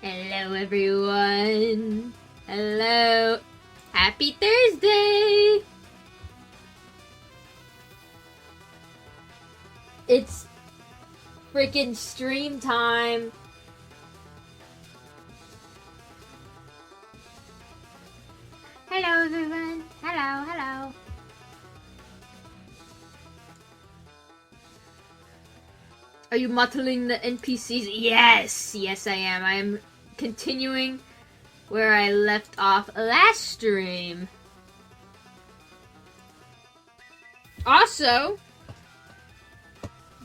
Hello, everyone. Hello. Happy Thursday. It's freaking stream time. Hello, everyone. Hello, hello. Are you muttling the NPCs? Yes! Yes, I am. I am continuing where I left off last stream. Also,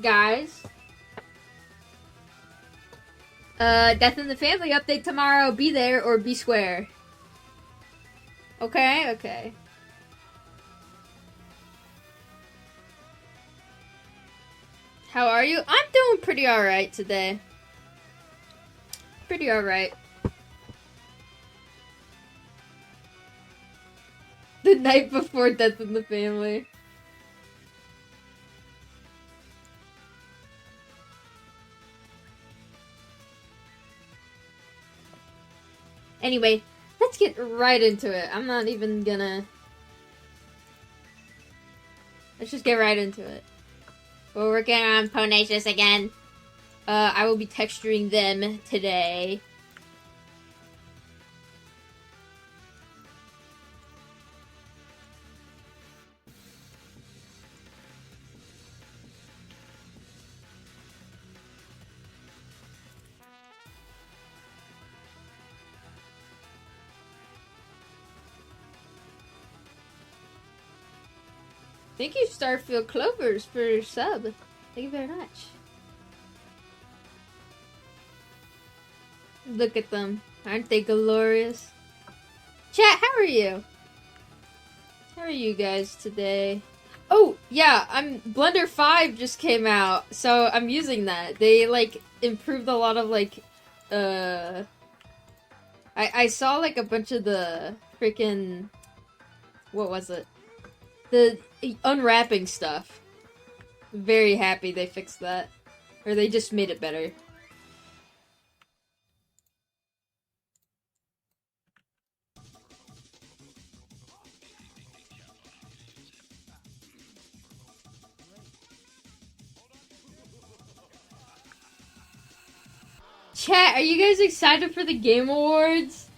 guys, Death in the Family update tomorrow. Be there or be square. Okay? Okay. How are you? I'm doing pretty alright today. Pretty alright. The night before Death in the Family. Anyway, let's get right into it. I'm not even gonna... Let's just get right into it. We're working on Ponacious again. I will be texturing them today. Thank you, Starfield Clovers, for your sub. Thank you very much. Look at them. Aren't they glorious? Chat, how are you? How are you guys today? Oh, yeah, Blender 5 just came out, so I'm using that. They, like, improved a lot of, like, I saw, like, a bunch of the freaking... What was it? The unwrapping stuff. Very happy they fixed that. Or they just made it better. Chat, are you guys excited for the Game Awards?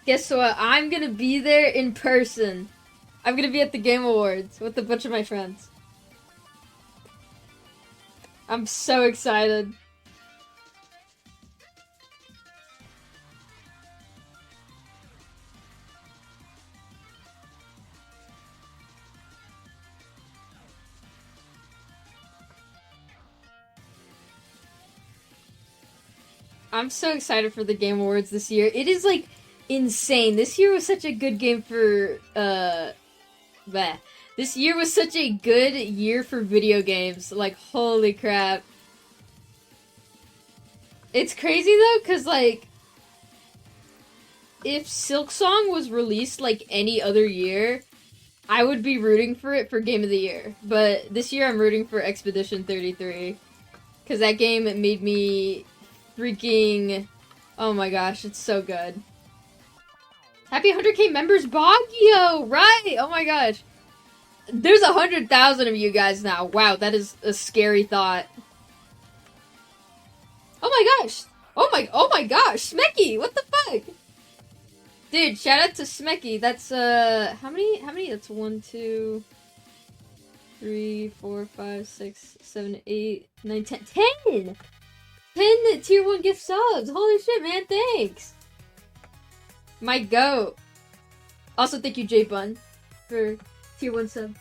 Guess what? I'm gonna be there in person. I'm gonna be at the Game Awards with a bunch of my friends. I'm so excited. I'm so excited for the Game Awards this year. It is, like, insane. This year was such a good game for, This year was such a good year for video games. Like, holy crap. It's crazy though, cause like, if Silksong was released like any other year, I would be rooting for it for Game of the Year. But this year I'm rooting for Expedition 33. Cause that game made me freaking... Oh my gosh, it's so good. Happy 100k members, Baguio! Right! Oh my gosh. There's 100,000 of you guys now. Wow, that is a scary thought. Oh my gosh! Oh my gosh! Smecky! What the fuck? Dude, shout out to Smecky. That's, how many? That's 1, 2, 3, 4, 5, 6, 7, 8, 9, 10. 10! 10 tier 1 gift subs! Holy shit, man, thanks! My goat. Also, thank you, J Bun, for tier 1 sub.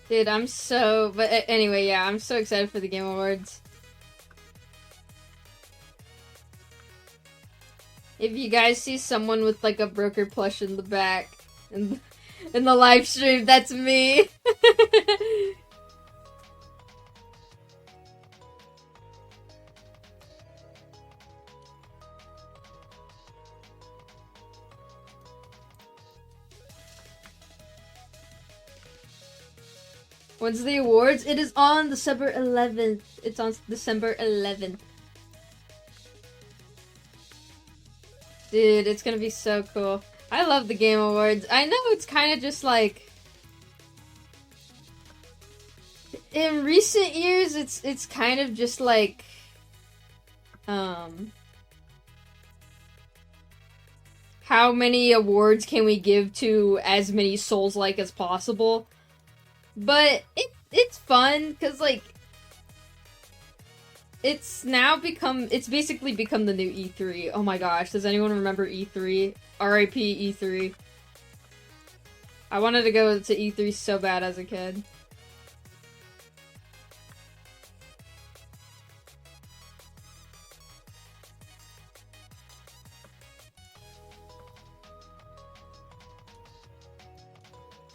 Dude, I'm so... But anyway, yeah, I'm so excited for the Game Awards. If you guys see someone with, like, a broker plush in the back in the live stream, that's me! When's the awards? It is on December 11th. It's on December 11th. Dude, it's gonna be so cool. I love the Game Awards. I know it's kind of just like... In recent years, it's kind of just like... How many awards can we give to as many Souls-like as possible? But it's fun, because, like, it's basically become the new E3. Oh my gosh, does anyone remember E3? RIP E3. I wanted to go to E3 so bad as a kid.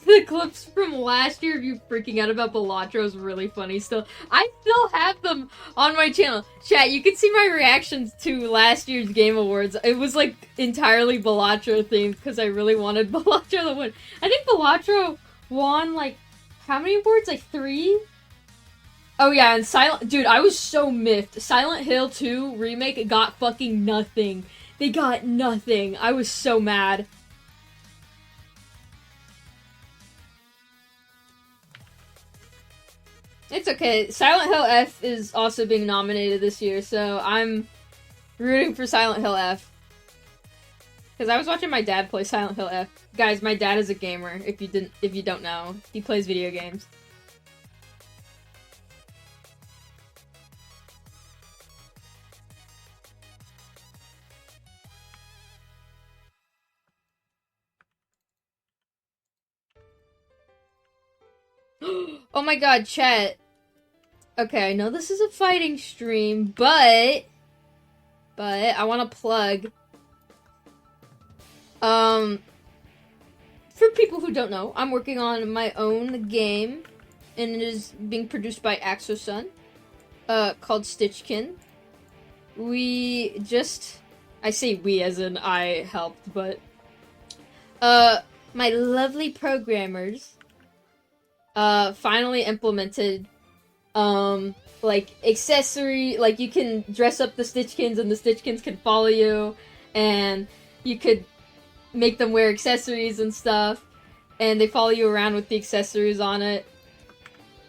The clips from last year of you freaking out about Balatro is really funny still. I still have them on my channel. Chat, you can see my reactions to last year's Game Awards. It was like entirely Balatro themed because I really wanted Balatro to win. I think Balatro won like, how many awards? Like 3? Oh yeah, and dude, I was so miffed. Silent Hill 2 remake got fucking nothing. They got nothing. I was so mad. It's okay. Silent Hill F is also being nominated this year, so I'm rooting for Silent Hill F. Because I was watching my dad play Silent Hill F. Guys, my dad is a gamer, if you don't know. He plays video games. Oh my god, chat. Okay, I know this is a fighting stream, but I want to plug. For people who don't know, I'm working on my own game, and it is being produced by Axosun, called Stitchkin. I say we as in I helped, but, my lovely programmers, finally implemented, like, accessory, like, you can dress up the Stitchkins and the Stitchkins can follow you, and you could make them wear accessories and stuff, and they follow you around with the accessories on it,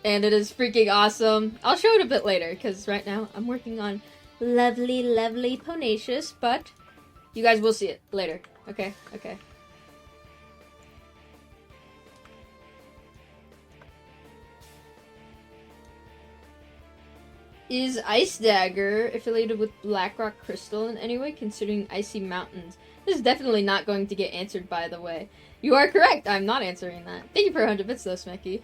and it is freaking awesome. I'll show it a bit later, because right now I'm working on lovely, lovely Ponacious, but you guys will see it later, okay? Okay. Is Ice Dagger affiliated with Blackrock Crystal in any way, considering Icy Mountains? This is definitely not going to get answered, by the way. You are correct. I'm not answering that. Thank you for 100 bits, though, Smecky.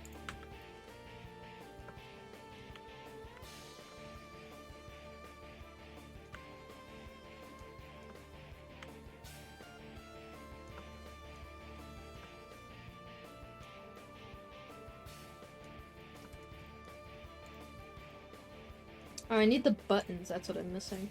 Oh, I need the buttons. That's what I'm missing.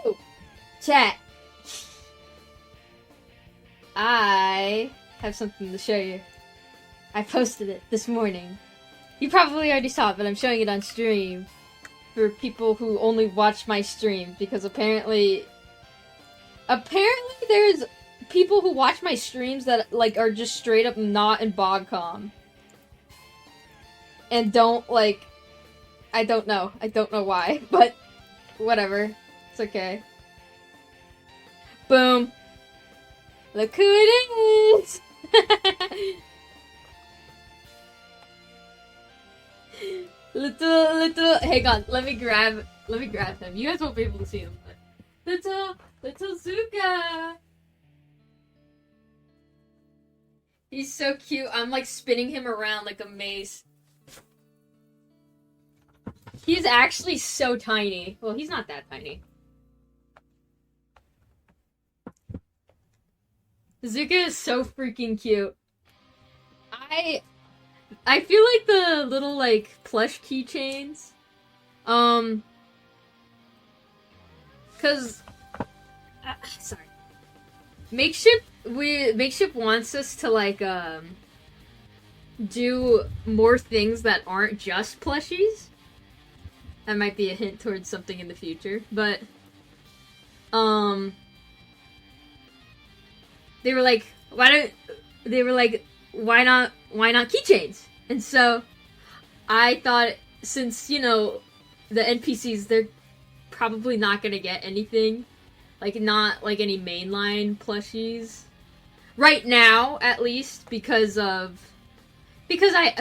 Oh! Chat! I have something to show you. I posted it this morning. You probably already saw it, but I'm showing it on stream for people who only watch my stream, because apparently there's people who watch my streams that like are just straight up not in BogCom and don't like. I don't know why, but whatever. It's okay. Boom. Look who it is! little, hang on, let me grab him. You guys won't be able to see him, but little Zuka! He's so cute. I'm like spinning him around like a maze. He's actually so tiny. Well, he's not that tiny. Zuka is so freaking cute. I feel like the little like plush keychains, cause sorry, Makeshift wants us to like do more things that aren't just plushies. That might be a hint towards something in the future, but they were like, why not keychains? And so I thought, since, you know, the NPCs, they're probably not gonna get anything, like not like any mainline plushies right now, at least, because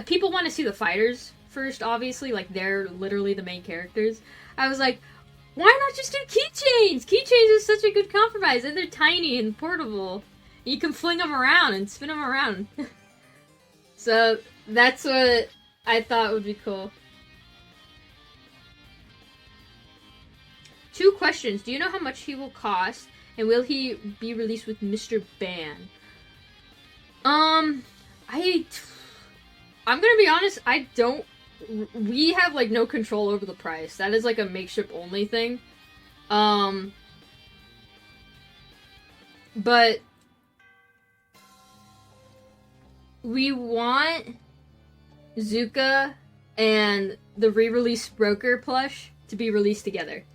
people want to see the fighters first, obviously, like they're literally the main characters. I was like, why not just do keychains? Keychains is such a good compromise, and they're tiny and portable. You can fling them around and spin them around. So that's what I thought would be cool. 2 questions. Do you know how much he will cost? And will he be released with Mr. Ban? I'm gonna be honest, I don't... We have, like, no control over the price. That is, like, a makeshift only thing. But we want Zuka and the re-release Broker plush to be released together.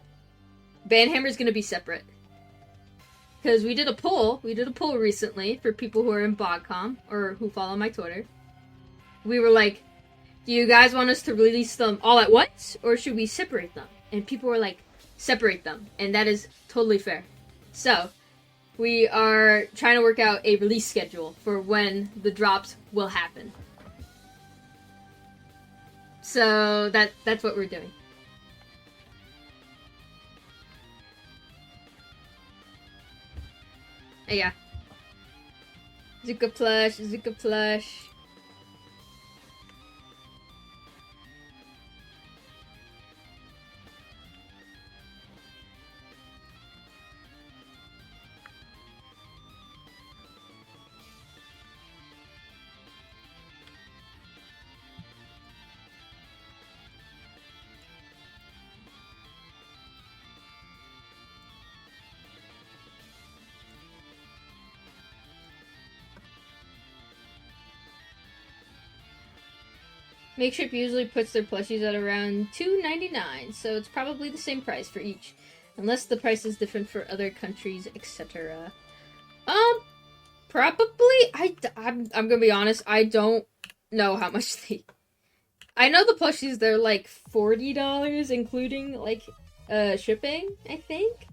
Banhammer's gonna be separate. Because we did a poll recently for people who are in BogCom, or who follow my Twitter. We were like, do you guys want us to release them all at once, or should we separate them? And people were like, separate them. And that is totally fair. So, we are trying to work out a release schedule for when the drops will happen. So, that's what we're doing. Yeah. Zuka plush. Makeship usually puts their plushies at around $2.99, so it's probably the same price for each. Unless the price is different for other countries, etc. Probably. I'm gonna be honest, I don't know how much they... I know the plushies, they're like $40, including, like, shipping, I think?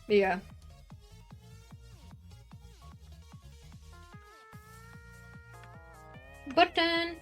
Yeah. Button!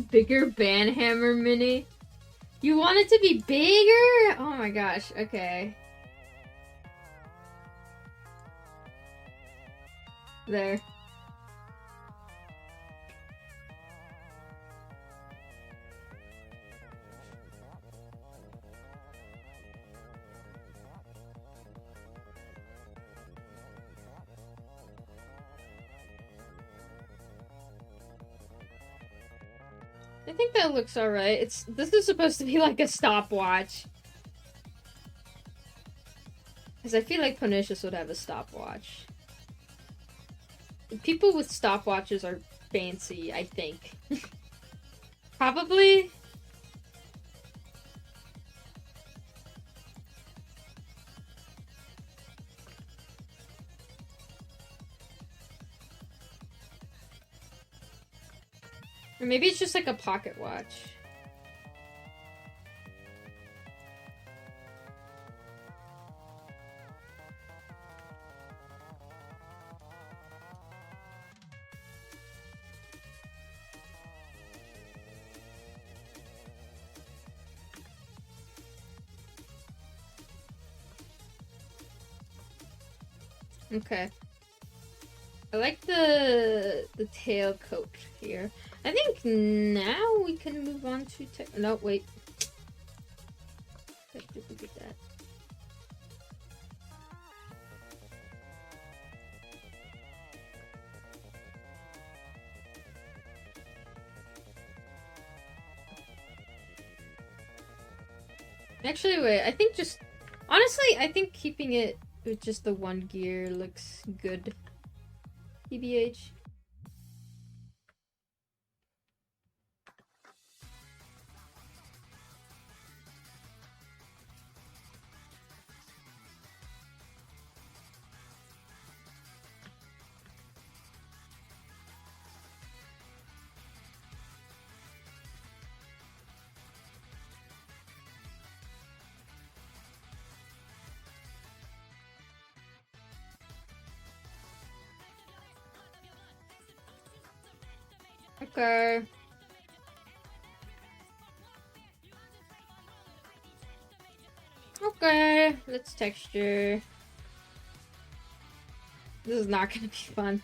Bigger Banhammer Mini? You want it to be bigger? Oh my gosh, okay. There. I think that looks alright. This is supposed to be like a stopwatch. Because I feel like Pernicious would have a stopwatch. People with stopwatches are fancy, I think. Probably? Or maybe it's just like a pocket watch. Okay. I like the tail coat here. I think now we can move on to no, wait. Let's duplicate that. Actually, wait, I think just... Honestly, I think keeping it with just the one gear looks good. TBH. Okay. Okay, let's texture. This is not gonna be fun.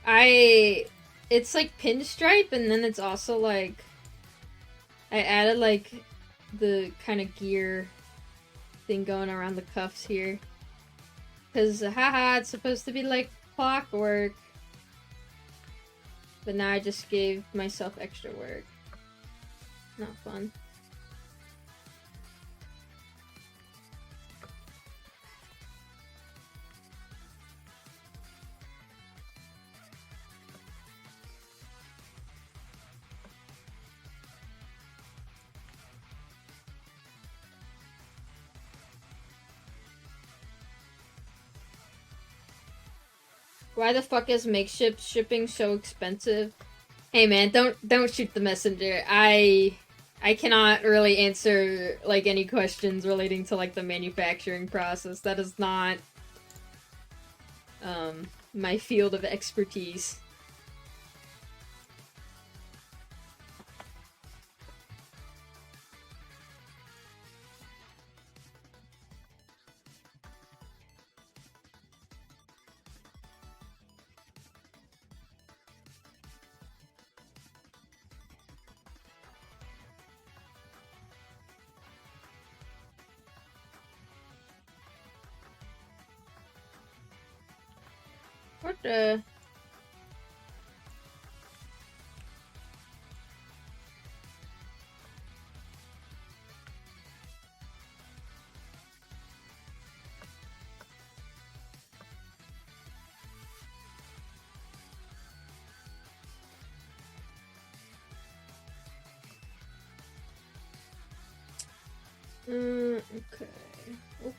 It's like pinstripe, and then it's also like... I added like the kind of gear thing going around the cuffs here. Because, haha, it's supposed to be like clockwork. But now I just gave myself extra work. Not fun. Why the fuck is makeshift shipping so expensive? Hey man, don't shoot the messenger. I cannot really answer like any questions relating to like the manufacturing process. That my field of expertise. What the? Okay. Oh.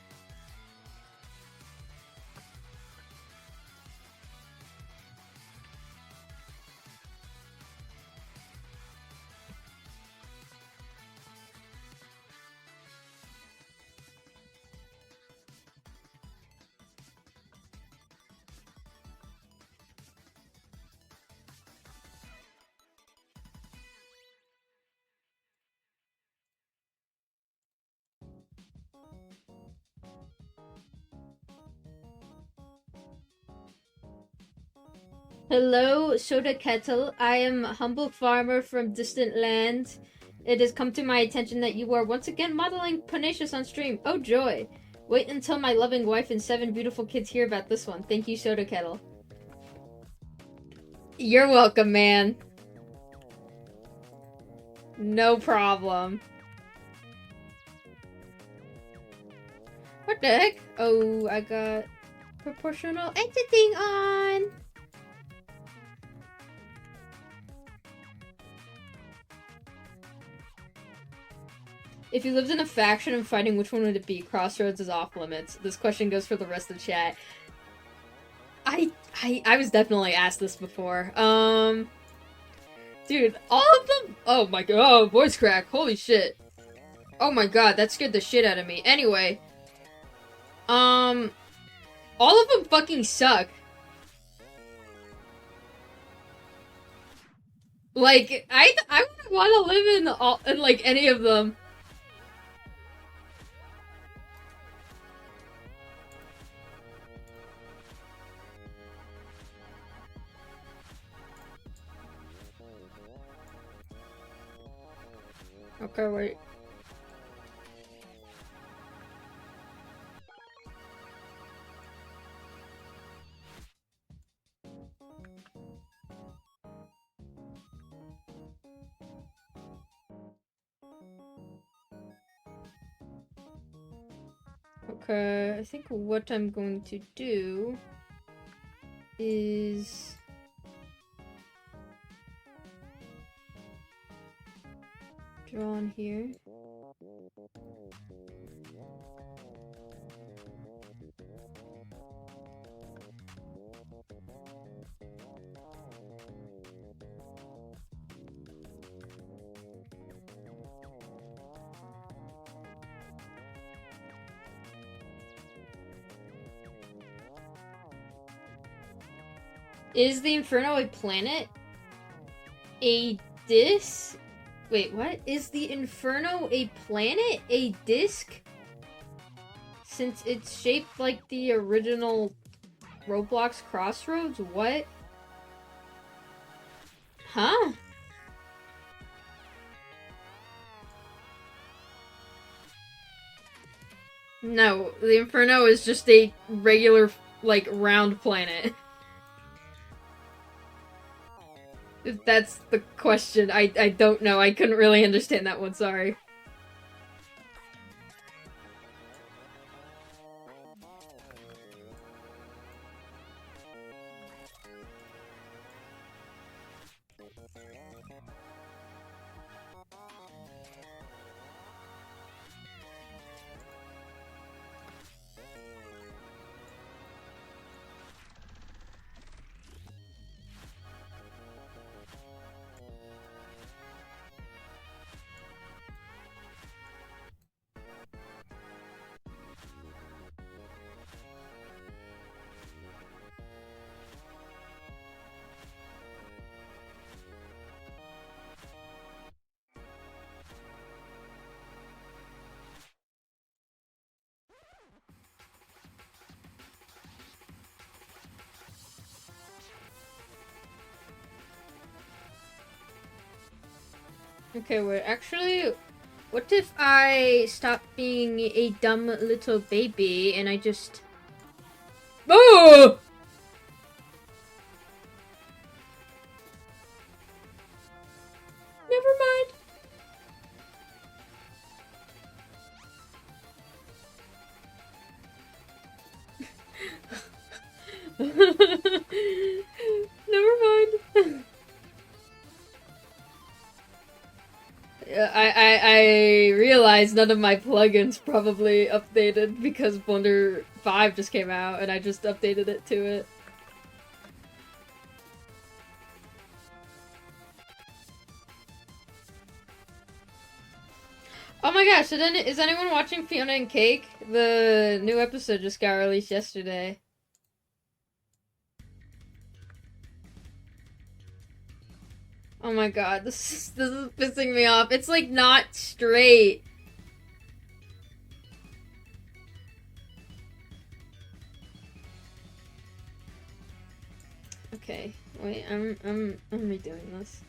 Hello, Sodakettle. I am a humble farmer from distant land. It has come to my attention that you are once again modeling Pernicious on stream. Oh joy! Wait until my loving wife and 7 beautiful kids hear about this one. Thank you, Sodakettle. You're welcome, man. No problem. What the heck? Oh, I got proportional editing on! If you lived in a faction and fighting, which one would it be? Crossroads is off limits. This question goes for the rest of chat. I was definitely asked this before. Dude, all of them? Oh my god, oh, voice crack, holy shit. Oh my god, that scared the shit out of me. Anyway. All of them fucking suck. Like, I wouldn't want to live in like, any of them. Okay, wait. Okay, I think what I'm going to do is draw on here. Is the Inferno a planet? A disc? Wait, what? Is the Inferno a planet? A disc? Since it's shaped like the original Roblox Crossroads? What? Huh? No, the Inferno is just a regular, like, round planet. If that's the question, I don't know. I couldn't really understand that one, sorry. Okay, wait, actually, what if I stop being a dumb little baby and I just... Oh! Never mind. Never mind. I realized none of my plugins probably updated because Blender 5 just came out and I just updated it to it. Oh my gosh, is anyone watching Fiona and Cake? The new episode just got released yesterday. Oh my god, this is pissing me off. It's like not straight. Okay, wait, I'm redoing this.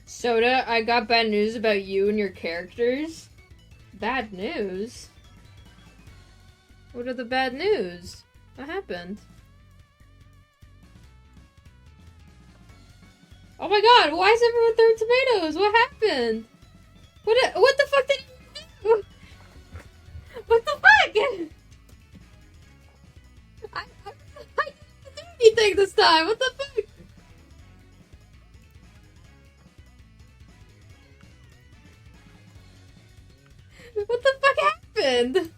Soda, I got bad news about you and your characters. Bad news? What are the bad news? What happened? Oh my god, why is everyone throwing tomatoes? What happened? What the fuck did you do? What the fuck? I didn't do anything this time. What the fuck? What the fuck happened?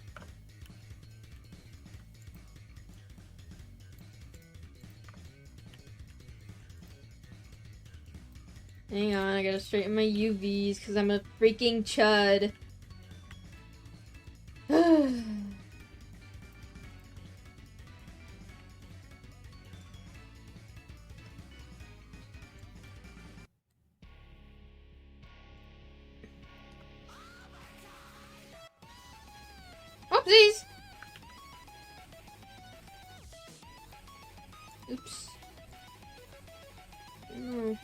Hang on, I gotta straighten my UVs because I'm a freaking chud. Oopsies! Oops. No.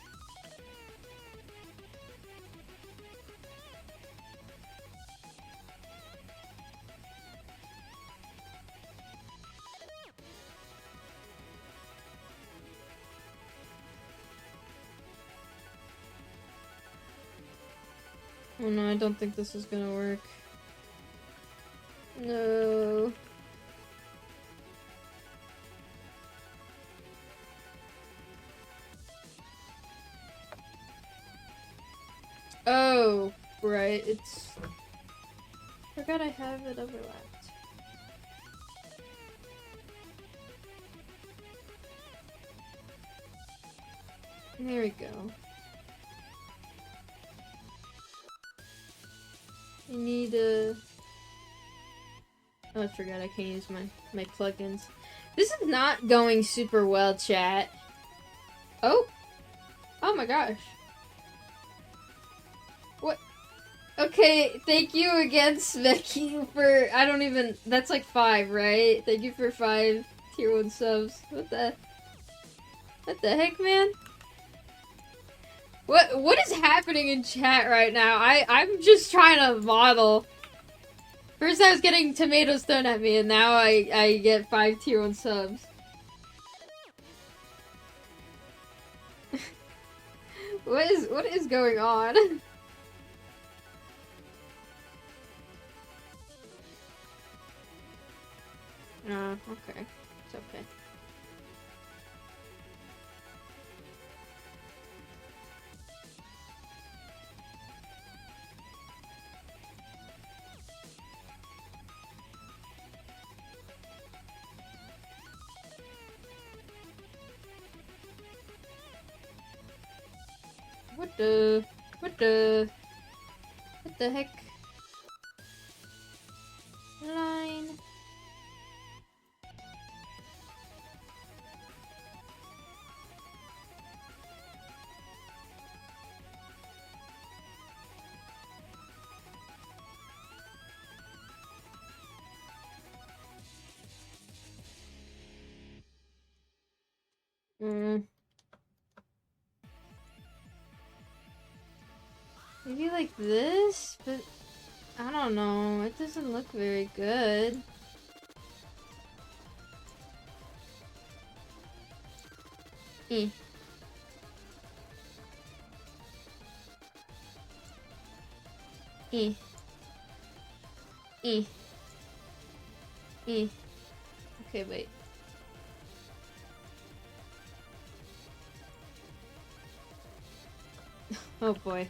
Oh no, I don't think this is gonna work. No. Oh, right, it's... Forgot I have it overlapped. There we go. I need a... Oh, I forgot I can't use my plugins. This is not going super well, chat. Oh! Oh my gosh. What? Okay, thank you again, Smecky, for... I don't even... That's like 5, right? Thank you for 5 tier 1 subs. What the heck, man? What is happening in chat right now? I'm just trying to model. First I was getting tomatoes thrown at me, and now I get 5 tier 1 subs. What is going on? Okay. It's okay. What the heck? Maybe like this, but I don't know. It doesn't look very good. Eh. Eh. Eh. Eh. Okay, wait. Oh boy.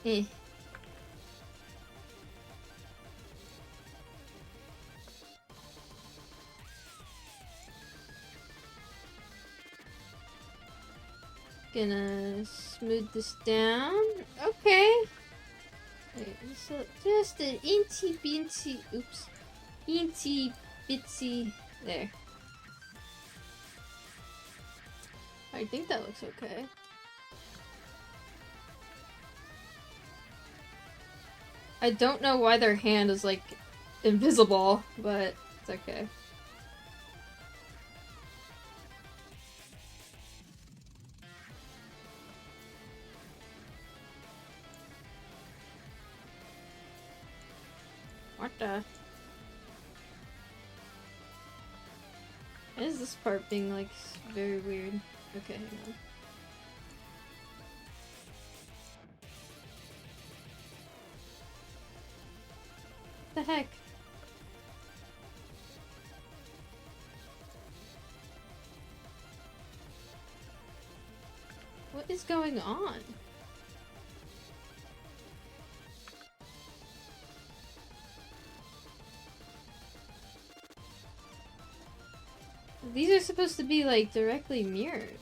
Eh. Gonna smooth this down. Okay. Wait, so just an inty binty. Oops. Inty bitsy. There. I think that looks okay. I don't know why their hand is like invisible, but it's okay. What the? Why is this part being like very weird? Okay, hang on. What the heck? What is going on? These are supposed to be like directly mirrored.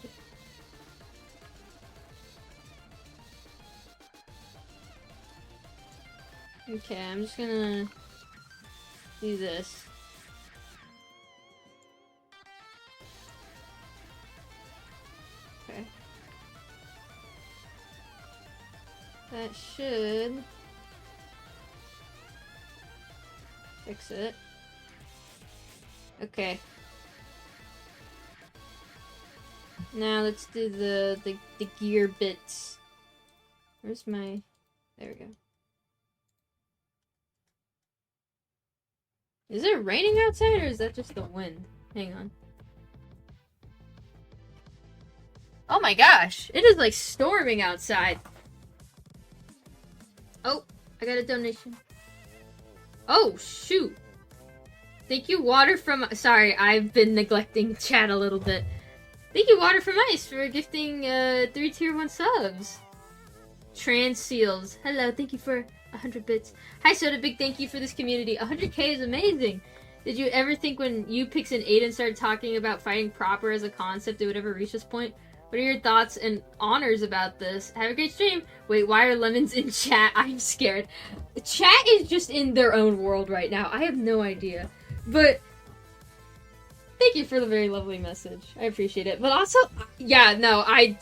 Okay, I'm just gonna do this. Okay. That should fix it. Okay. Now let's do the gear bits. Where's my... There we go. Is it raining outside or is that just the wind? Hang on. Oh my gosh! It is like storming outside. Oh, I got a donation. Oh, shoot. Thank you, Water from... Sorry, I've been neglecting chat a little bit. Thank you, Water from Ice, for gifting 3 tier 1 subs. Trans Seals. Hello, thank you for 100 bits. Hi, Soda, big thank you for this community. 100k is amazing. Did you ever think when you, Pix, and Aiden started talking about fighting proper as a concept it would ever reach this point? What are your thoughts and honors about this? Have a great stream. Wait, why are lemons in chat? I'm scared. Chat is just in their own world right now. I have no idea. But... thank you for the very lovely message. I appreciate it. But also, yeah, no, I'm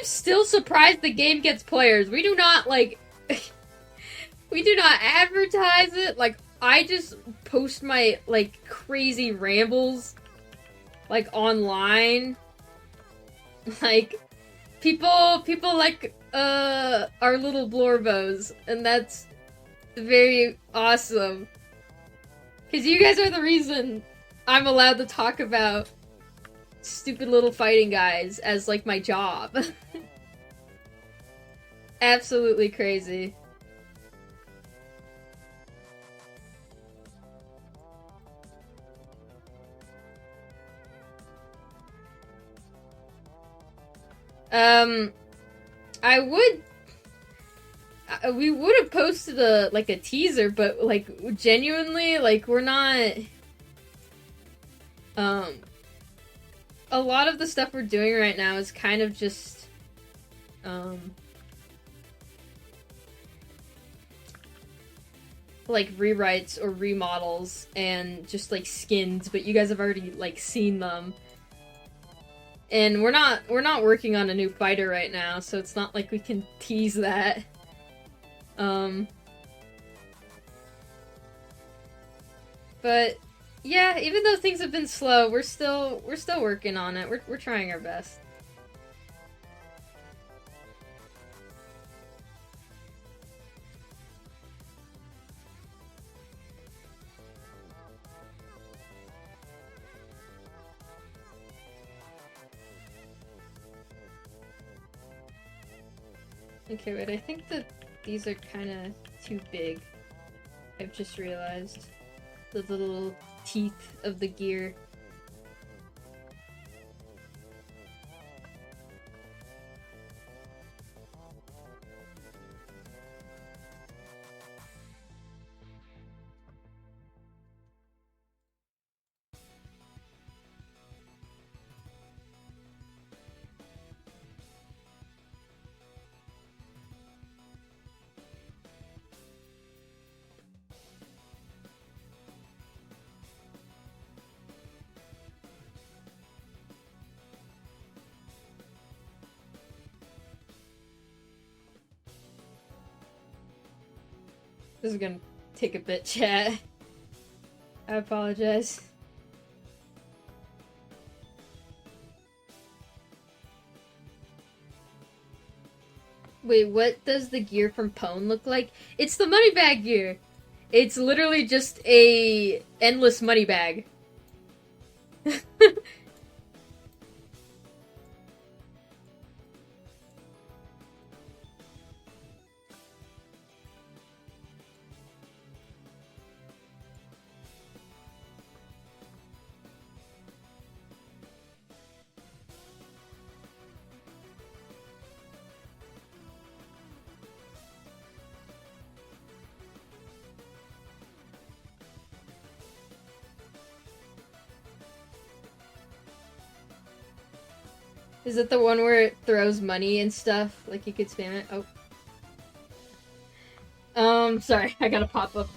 still surprised the game gets players. We do not, like, we do not advertise it. Like, I just post my, like, crazy rambles, like, online. Like, people like, our little blorbos, and that's very awesome. Because you guys are the reason I'm allowed to talk about stupid little fighting guys as, like, my job. Absolutely crazy. We would have posted a teaser, but, like, genuinely, like, we're not... a lot of the stuff we're doing right now is kind of just, like, rewrites or remodels and just, like, skins, but you guys have already, like, seen them. And we're not working on a new fighter right now, so it's not like we can tease that. But Yeah, even though things have been slow, we're still working on it. We're trying our best. Okay, wait, I think that these are kind of too big. I've just realized. The little teeth of the gear. This is gonna take a bit, chat. I apologize. Wait, what does the gear from Pwn look like? It's the money bag gear! It's literally just a endless money bag. Is it the one where it throws money and stuff? Like you could spam it? Oh. Sorry, I got a pop-up.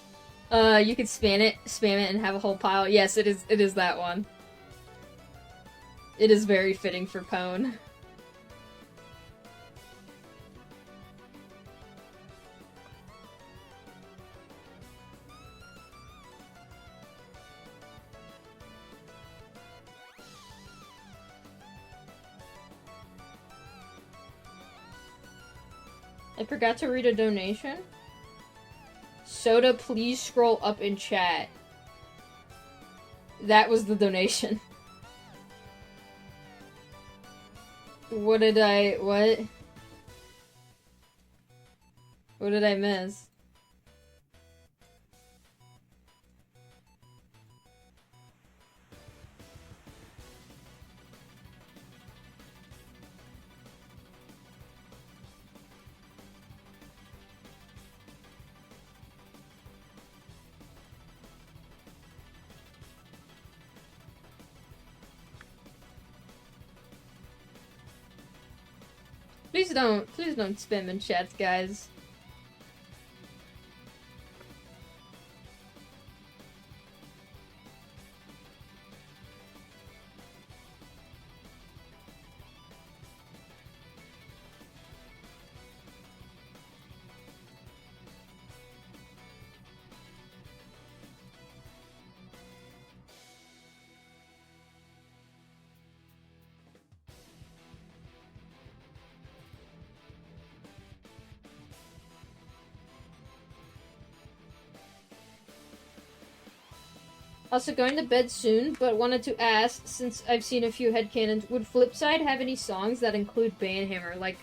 You could spam it and have a whole pile. Yes, it is that one. It is very fitting for Pwn. I forgot to read a donation. Soda, please scroll up in chat. That was the donation. What? What did I miss? Please don't spam in chats, guys. Also going to bed soon, but wanted to ask, since I've seen a few headcanons, would Flipside have any songs that include Banhammer? Like,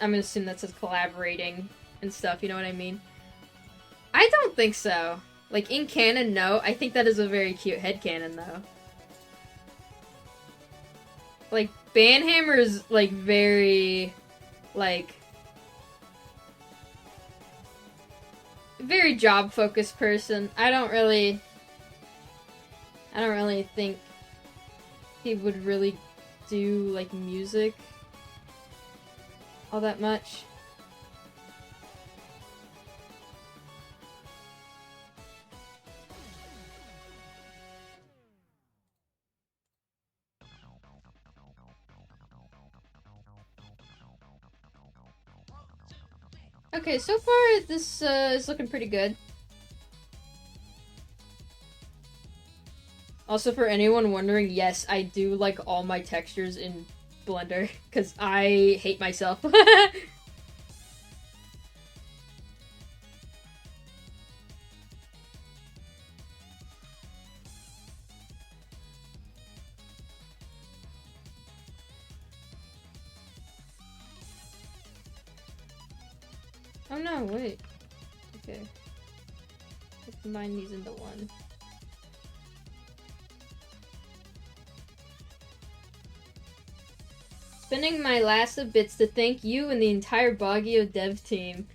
I'm gonna assume that says collaborating and stuff, you know what I mean? I don't think so. Like, in canon, no. I think that is a very cute headcanon, though. Like, Banhammer is, like, very, like, very job-focused person. I don't really think he would really do, like, music all that much. Okay, so far this is looking pretty good. Also, for anyone wondering, yes, I do like all my textures in Blender, because I hate myself. Oh no, wait. Okay. Let's combine these into one. Spending my last of bits to thank you and the entire Boggio dev team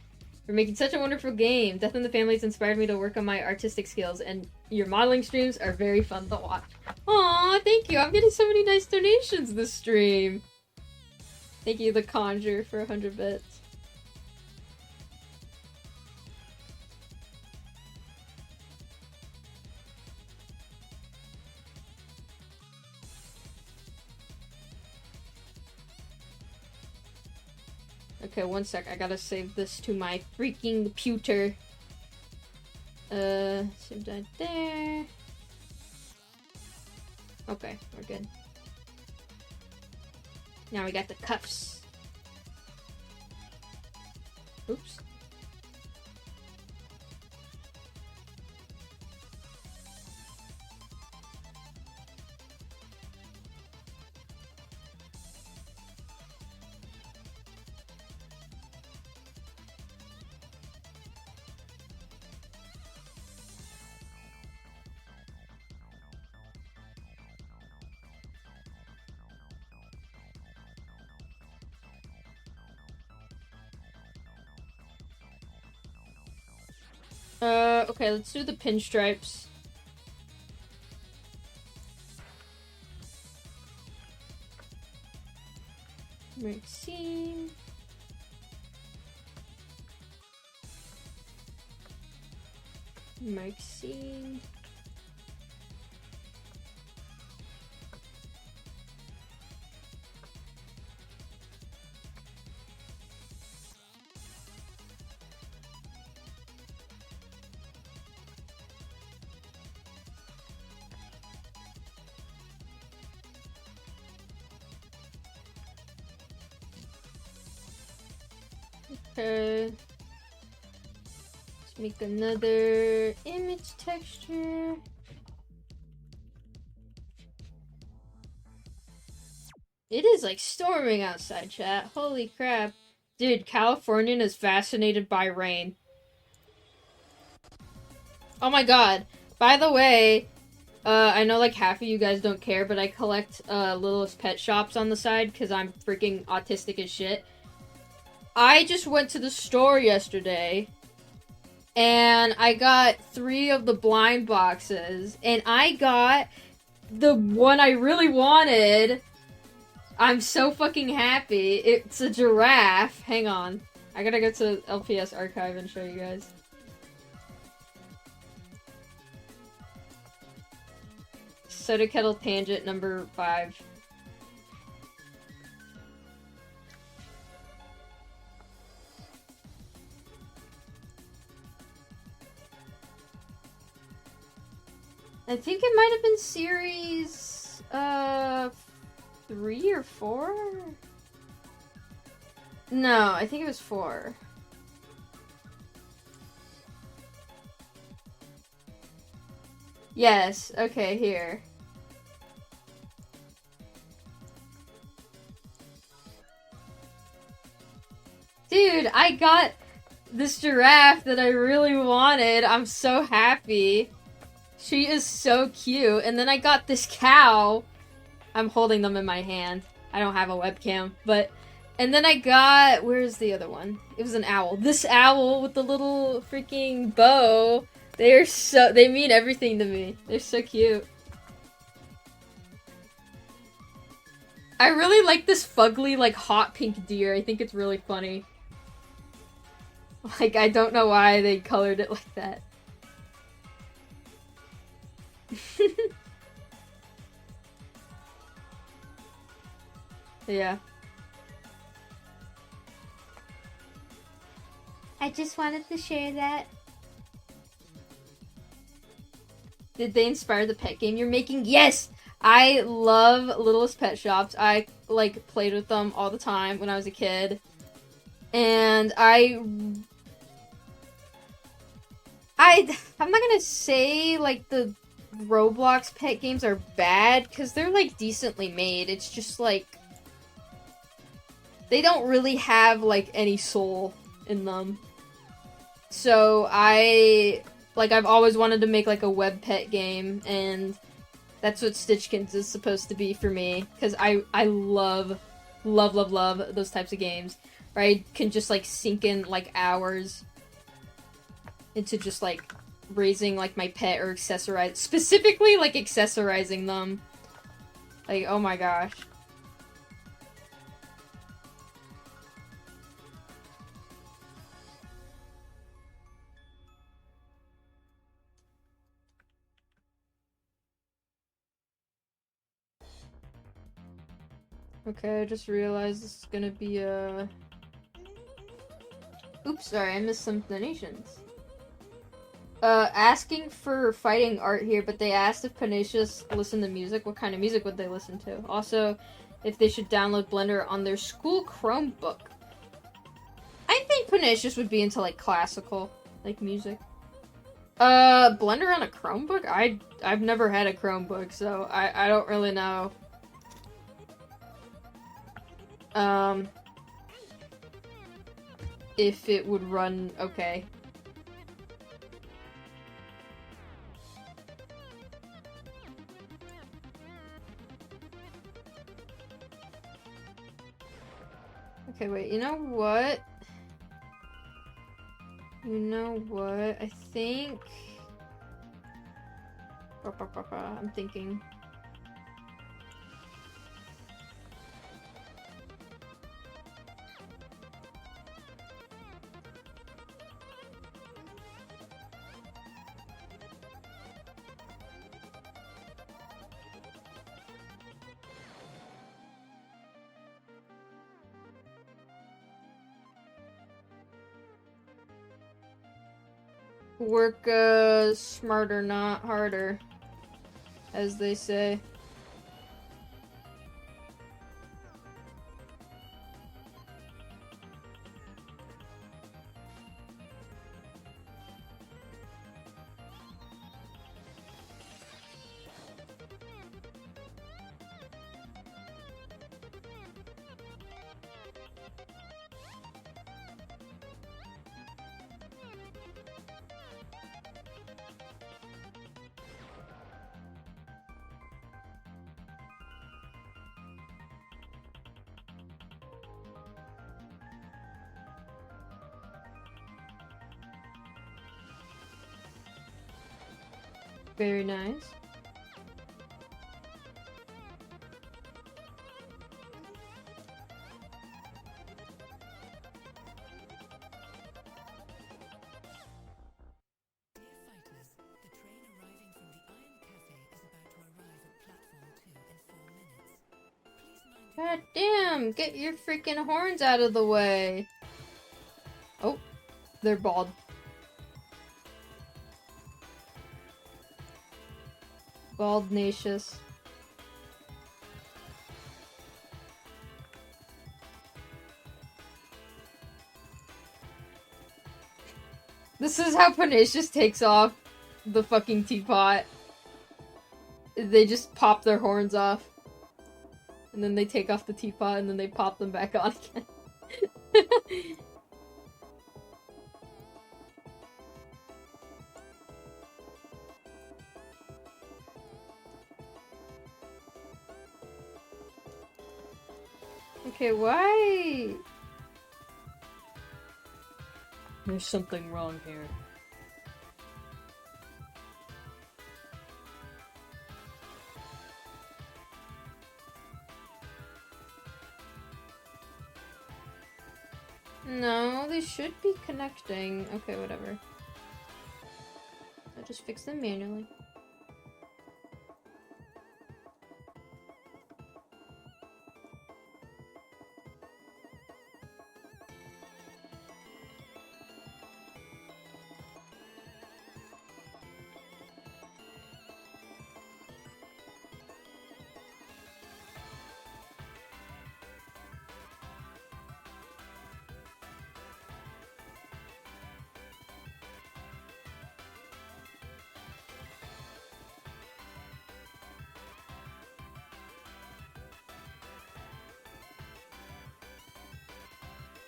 for making such a wonderful game. Death in the Family has inspired me to work on my artistic skills, and your modeling streams are very fun to watch. Aw, thank you. I'm getting so many nice donations this stream. Thank you, The Conjure, for 100 bits. Okay, one sec. I gotta save this to my freaking computer. Save that there. Okay, we're good. Now we got the cuffs. Oops. Okay, let's do the pinstripes. Maxine. Maxine. Okay. Let's make another image texture. It is like storming outside, chat. Holy crap. Dude, Californian is fascinated by rain. Oh my god. By the way, I know like half of you guys don't care, but I collect Littlest Pet Shops on the side because I'm freaking autistic as shit. I just went to the store yesterday and I got 3 of the blind boxes and I got the one I really wanted. I'm so fucking happy. It's a giraffe. Hang on. I gotta go to LPS archive and show you guys. Sodakettle tangent number 5. I think it might have been series 3 or 4? No, I think it was 4. Yes, okay, here. Dude, I got this giraffe that I really wanted. I'm so happy. She is so cute. And then I got this cow. I'm holding them in my hand. I don't have a webcam, but... And then I got... Where's the other one? It was an owl. This owl with the little freaking bow. They're so... They mean everything to me. They're so cute. I really like this fugly, like, hot pink deer. I think it's really funny. Like, I don't know why they colored it like that. Yeah. I just wanted to share that. Did they inspire the pet game you're making? Yes! I love Littlest Pet Shops. I, like, played with them all the time when I was a kid. And I'm not gonna say, like, the Roblox pet games are bad, because they're, like, decently made. It's just, like, they don't really have, like, any soul in them. So I've always wanted to make, like, a web pet game, and that's what Stitchkins is supposed to be for me, because I love those types of games, where I can just, like, sink in, like, hours into just, like, raising, like, my pet or specifically, like, accessorizing them. Like, oh my gosh. Okay, I just realized this is gonna be a... Oops, sorry, I missed some donations. Asking for fighting art here, but they asked if Pernicious listened to music. What kind of music would they listen to? Also, if they should download Blender on their school Chromebook. I think Pernicious would be into, like, classical, like, music. Blender on a Chromebook? I've never had a Chromebook, so I don't really know. If it would run okay. Okay, wait, you know what? I think... I'm thinking... Work, smarter, not harder, as they say. Very nice. God damn, get your freaking horns out of the way. Oh, they're bald. Baldnacious. This is how Pernicious takes off the fucking teapot. They just pop their horns off. And then they take off the teapot and then they pop them back on again. Okay, why? There's something wrong here. No, they should be connecting. Okay, whatever. I'll just fix them manually.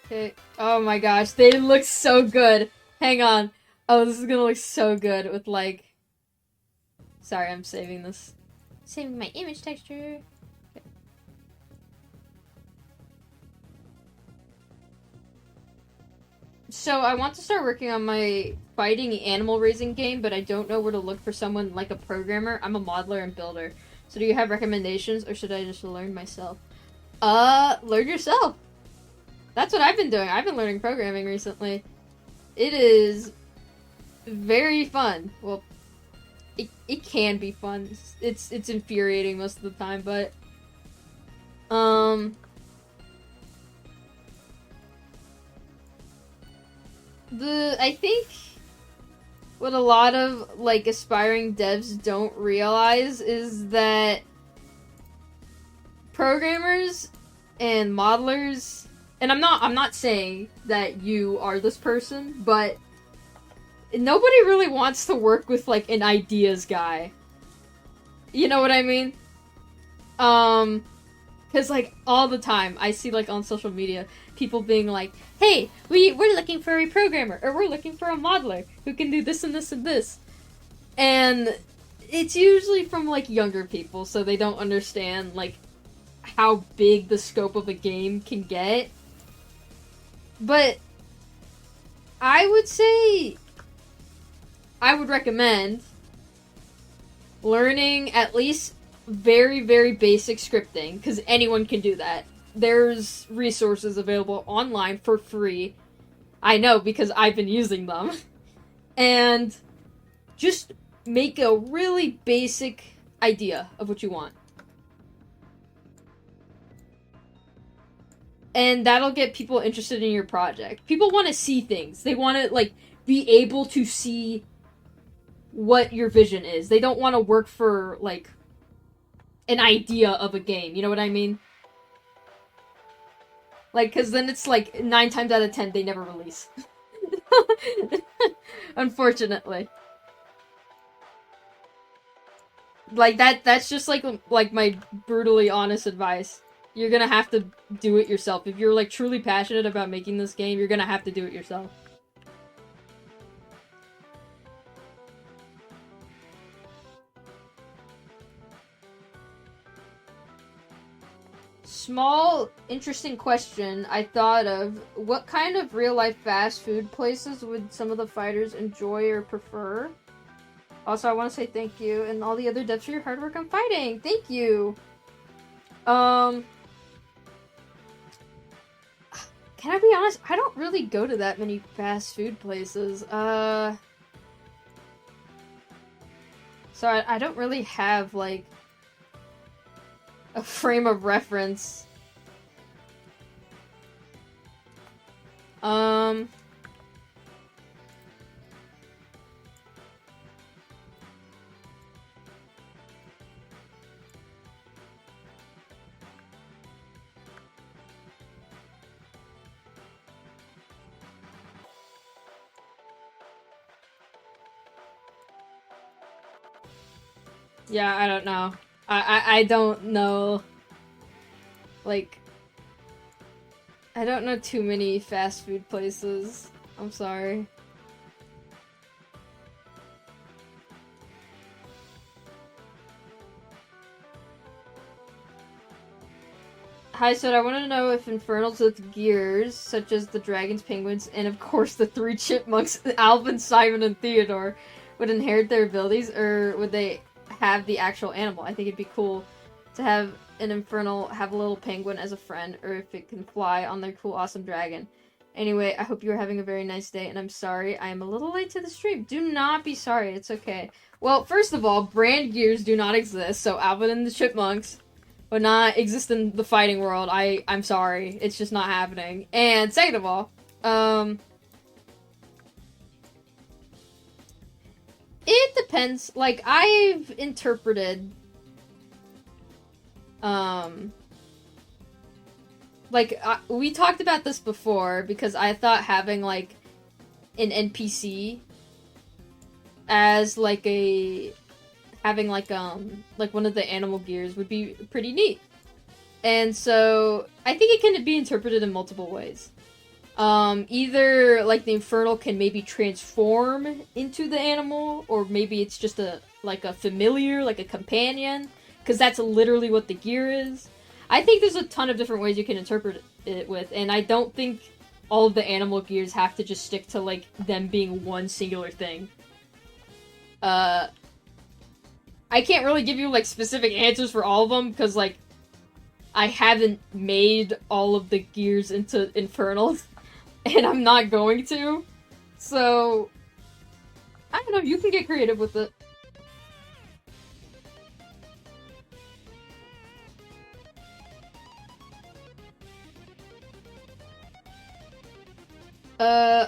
Okay. Oh my gosh, they look so good. Hang on. Oh, this is gonna look so good with like... Sorry, I'm saving this. Saving my image texture. Okay. So I want to start working on my fighting animal raising game, but I don't know where to look for someone like a programmer. I'm a modeler and builder. So do you have recommendations, or should I just learn myself? Learn yourself. That's what I've been doing. I've been learning programming recently. It is very fun. Well, it can be fun. It's infuriating most of the time, but I think what a lot of like aspiring devs don't realize is that programmers and modelers, and I'm not saying that you are this person, but nobody really wants to work with like an ideas guy. You know what I mean? Cause like all the time I see like on social media people being like, "Hey, we're looking for a programmer, or we're looking for a modeler who can do this and this and this," and it's usually from like younger people, so they don't understand like how big the scope of a game can get. But I would say I would recommend learning at least very, very basic scripting, because anyone can do that. There's resources available online for free. I know, because I've been using them. And just make a really basic idea of what you want. And that'll get people interested in your project. People want to see things. They want to, like, be able to see what your vision is. They don't want to work for, like, an idea of a game. You know what I mean? Like, because then it's, like, 9 times out of 10, they never release. Unfortunately. Like, that's just, like my brutally honest advice. You're gonna have to do it yourself. If you're, like, truly passionate about making this game, you're gonna have to do it yourself. Small, interesting question I thought of. What kind of real-life fast food places would some of the fighters enjoy or prefer? Also, I want to say thank you and all the other devs for your hard work on fighting. Thank you! Can I be honest? I don't really go to that many fast food places. So I don't really have, like, a frame of reference. Yeah, I don't know. I don't know. Like, I don't know too many fast food places. I'm sorry. Hi, so I want to know if Infernals with gears, such as the dragons, penguins, and of course the 3 chipmunks, Alvin, Simon, and Theodore, would inherit their abilities, or would they have the actual animal? I think it'd be cool to have an Infernal have a little penguin as a friend, or if it can fly on their cool, awesome dragon. Anyway, I hope you are having a very nice day, and I'm sorry I am a little late to the stream. Do not be sorry, it's okay. Well, first of all, brand gears do not exist, so Alvin and the Chipmunks would not exist in the fighting world. I'm sorry, it's just not happening. And second of all, it depends. Like, I've interpreted, we talked about this before, because I thought having, like, an NPC as, like, having, like, one of the animal gears would be pretty neat. And so, I think it can be interpreted in multiple ways. Either, like, the Infernal can maybe transform into the animal, or maybe it's just a familiar, like a companion, because that's literally what the gear is. I think there's a ton of different ways you can interpret it with, and I don't think all of the animal gears have to just stick to, like, them being one singular thing. I can't really give you, like, specific answers for all of them, because, like, I haven't made all of the gears into Infernals. And I'm not going to. So, I don't know, you can get creative with it.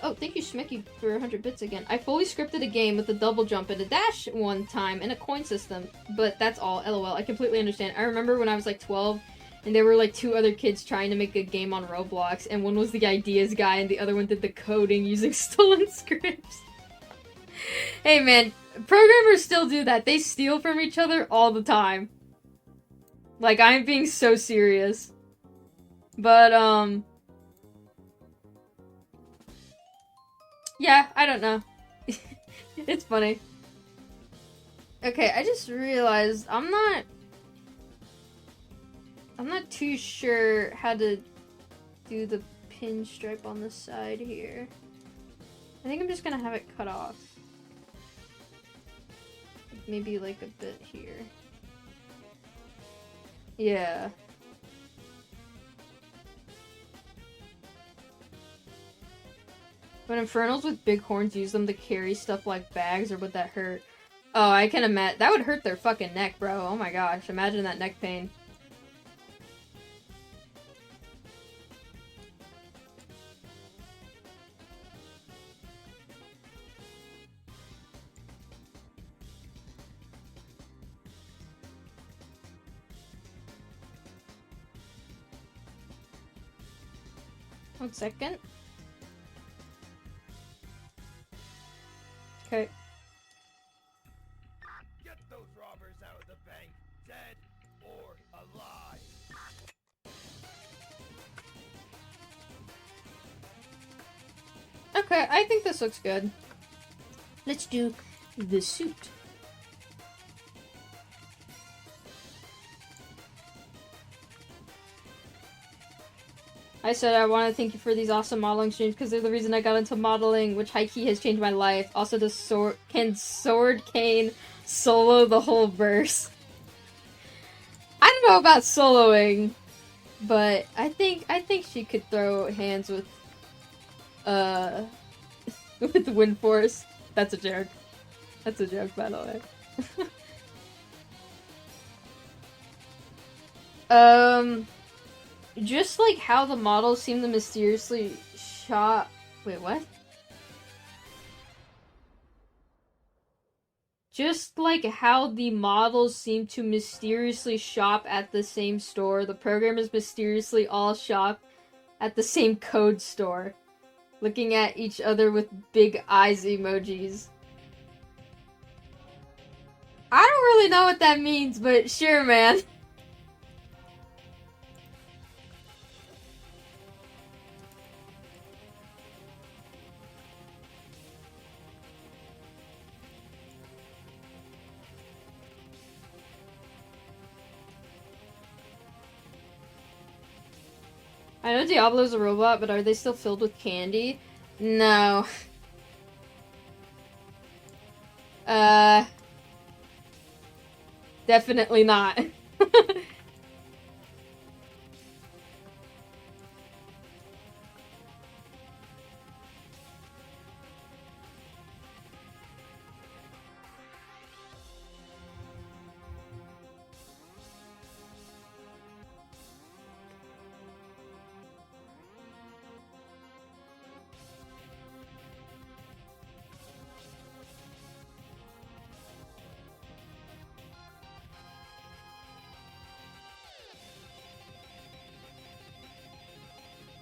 Oh, thank you, Schmicky, for 100 bits again. I fully scripted a game with a double jump and a dash one time and a coin system, but that's all, lol. I completely understand. I remember when I was like 12, and there were like 2 other kids trying to make a game on Roblox, and one was the ideas guy and the other one did the coding using stolen scripts. Hey man, programmers still do that. They steal from each other all the time. Like, I'm being so serious. But, yeah, I don't know. It's funny. Okay, I just realized I'm not too sure how to do the pinstripe on the side here. I think I'm just gonna have it cut off. Maybe like a bit here. Yeah. When Infernals with big horns use them to carry stuff like bags, or would that hurt? Oh, I can imagine. That would hurt their fucking neck, bro. Oh my gosh, imagine that neck pain. 1 second. Okay. Get those robbers out of the bank, dead or alive. Okay, I think this looks good. Let's do the suit. I said I want to thank you for these awesome modeling streams because they're the reason I got into modeling, which high-key has changed my life. Also, can Sword Cane solo the whole verse? I don't know about soloing, but I think she could throw hands with with Wind Force. That's a joke. That's a joke, by the way. Just like how the models seem to mysteriously shop. Wait, what? Just like how the models seem to mysteriously shop at the same store, the programmers mysteriously all shop at the same code store, looking at each other with big eyes emojis. I don't really know what that means, but sure, man. I know Diablo's a robot, but are they still filled with candy? No. Definitely not.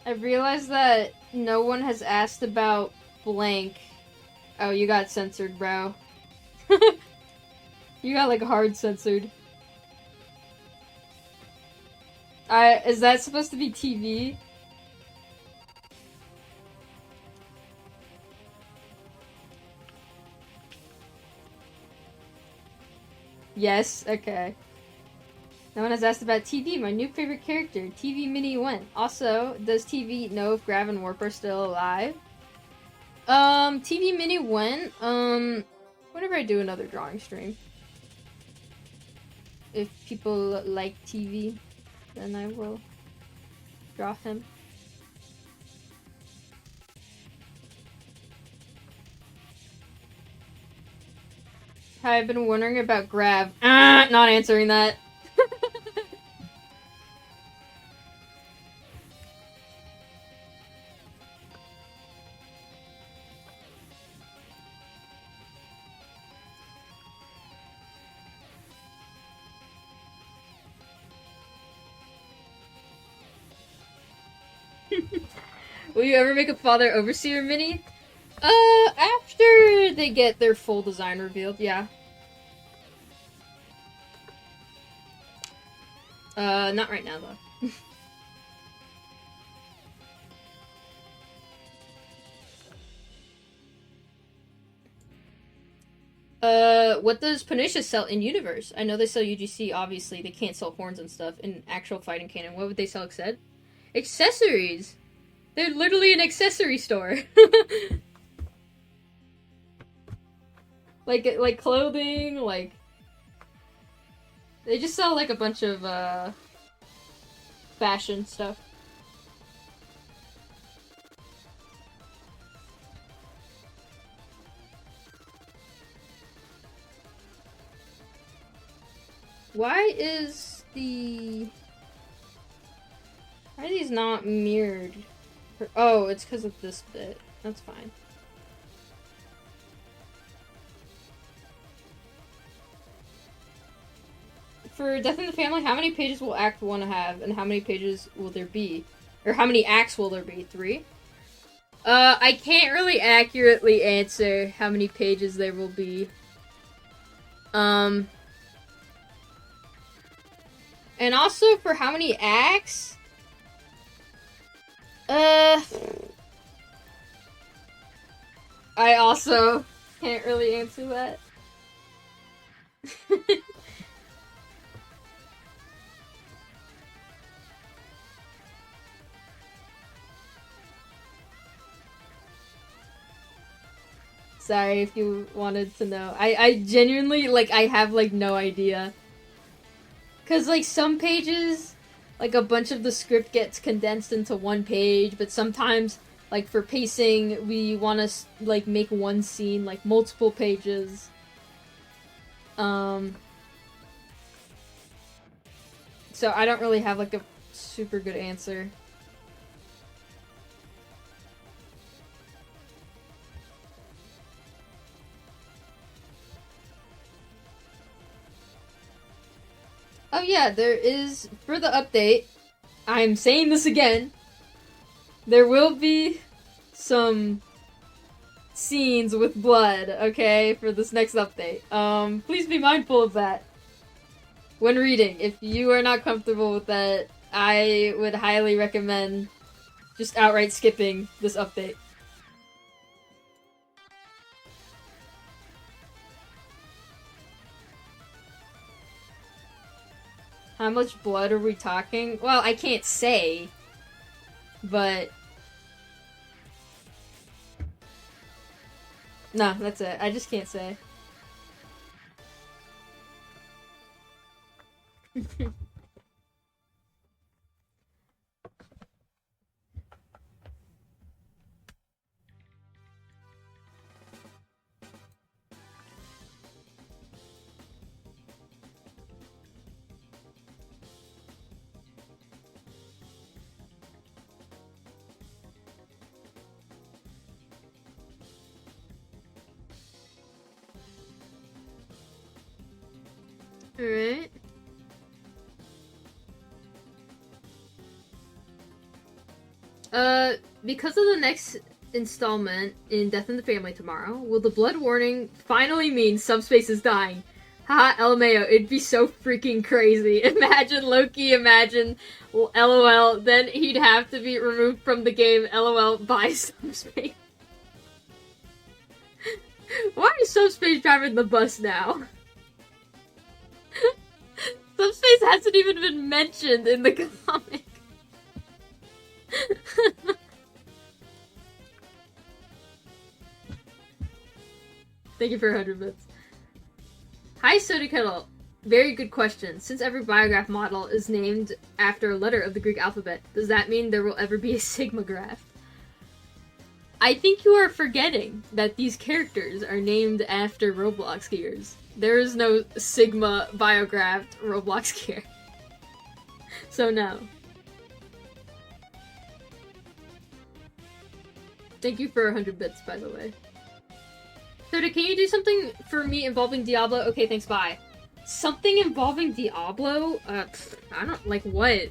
I've realized that no one has asked about blank. Oh, you got censored, bro. You got, like, hard censored. Is that supposed to be TV? Yes, okay. No one has asked about TV, my new favorite character. TV Mini when? Also, does TV know if Grav and Warp are still alive? TV Mini when? Whenever I do another drawing stream. If people like TV, then I will draw him. Hi, I've been wondering about Grav. Not answering that. Will you ever make a Father Overseer mini? After they get their full design revealed, yeah. Not right now, though. What does Panacea sell in Universe? I know they sell UGC, obviously. They can't sell horns and stuff in actual fighting canon. What would they sell instead? Accessories! They're literally an accessory store. like clothing, like... They just sell, like, a bunch of, fashion stuff. Why is the... Why are these not mirrored? Oh, it's because of this bit. That's fine. For Death in the Family, how many pages will Act 1 have, and how many pages will there be? Or how many acts will there be? 3? I can't really accurately answer how many pages there will be. And also for how many acts? I also can't really answer that. Sorry if you wanted to know. I genuinely, like, I have, like, no idea. Cause, like, some pages, like, a bunch of the script gets condensed into one page, but sometimes, like, for pacing, we want to, like, make one scene, like, multiple pages. So I don't really have, like, a super good answer. Oh yeah, there is, for the update, I'm saying this again, there will be some scenes with blood, okay, for this next update. Please be mindful of that when reading. If you are not comfortable with that, I would highly recommend just outright skipping this update. How much blood are we talking? Well, I can't say, but... No, that's it. I just can't say. Alright. Because of the next installment in Death in the Family tomorrow, will the blood warning finally mean subspace is dying? Haha, LMAO, it'd be so freaking crazy. Imagine Loki, imagine LOL, then he'd have to be removed from the game, LOL, by subspace. Why is subspace driving the bus now? Subspace hasn't even been mentioned in the comic. Thank you for 100 bits. Hi, Sodakettle. Very good question. Since every biograph model is named after a letter of the Greek alphabet, does that mean there will ever be a Sigma graph? I think you are forgetting that these characters are named after Roblox gears. There is no Sigma biographed Roblox gear. So no. Thank you for 100 bits, by the way. Soda, can you do something for me involving Diablo? Okay, thanks, bye. Something involving Diablo? I don't, like, what?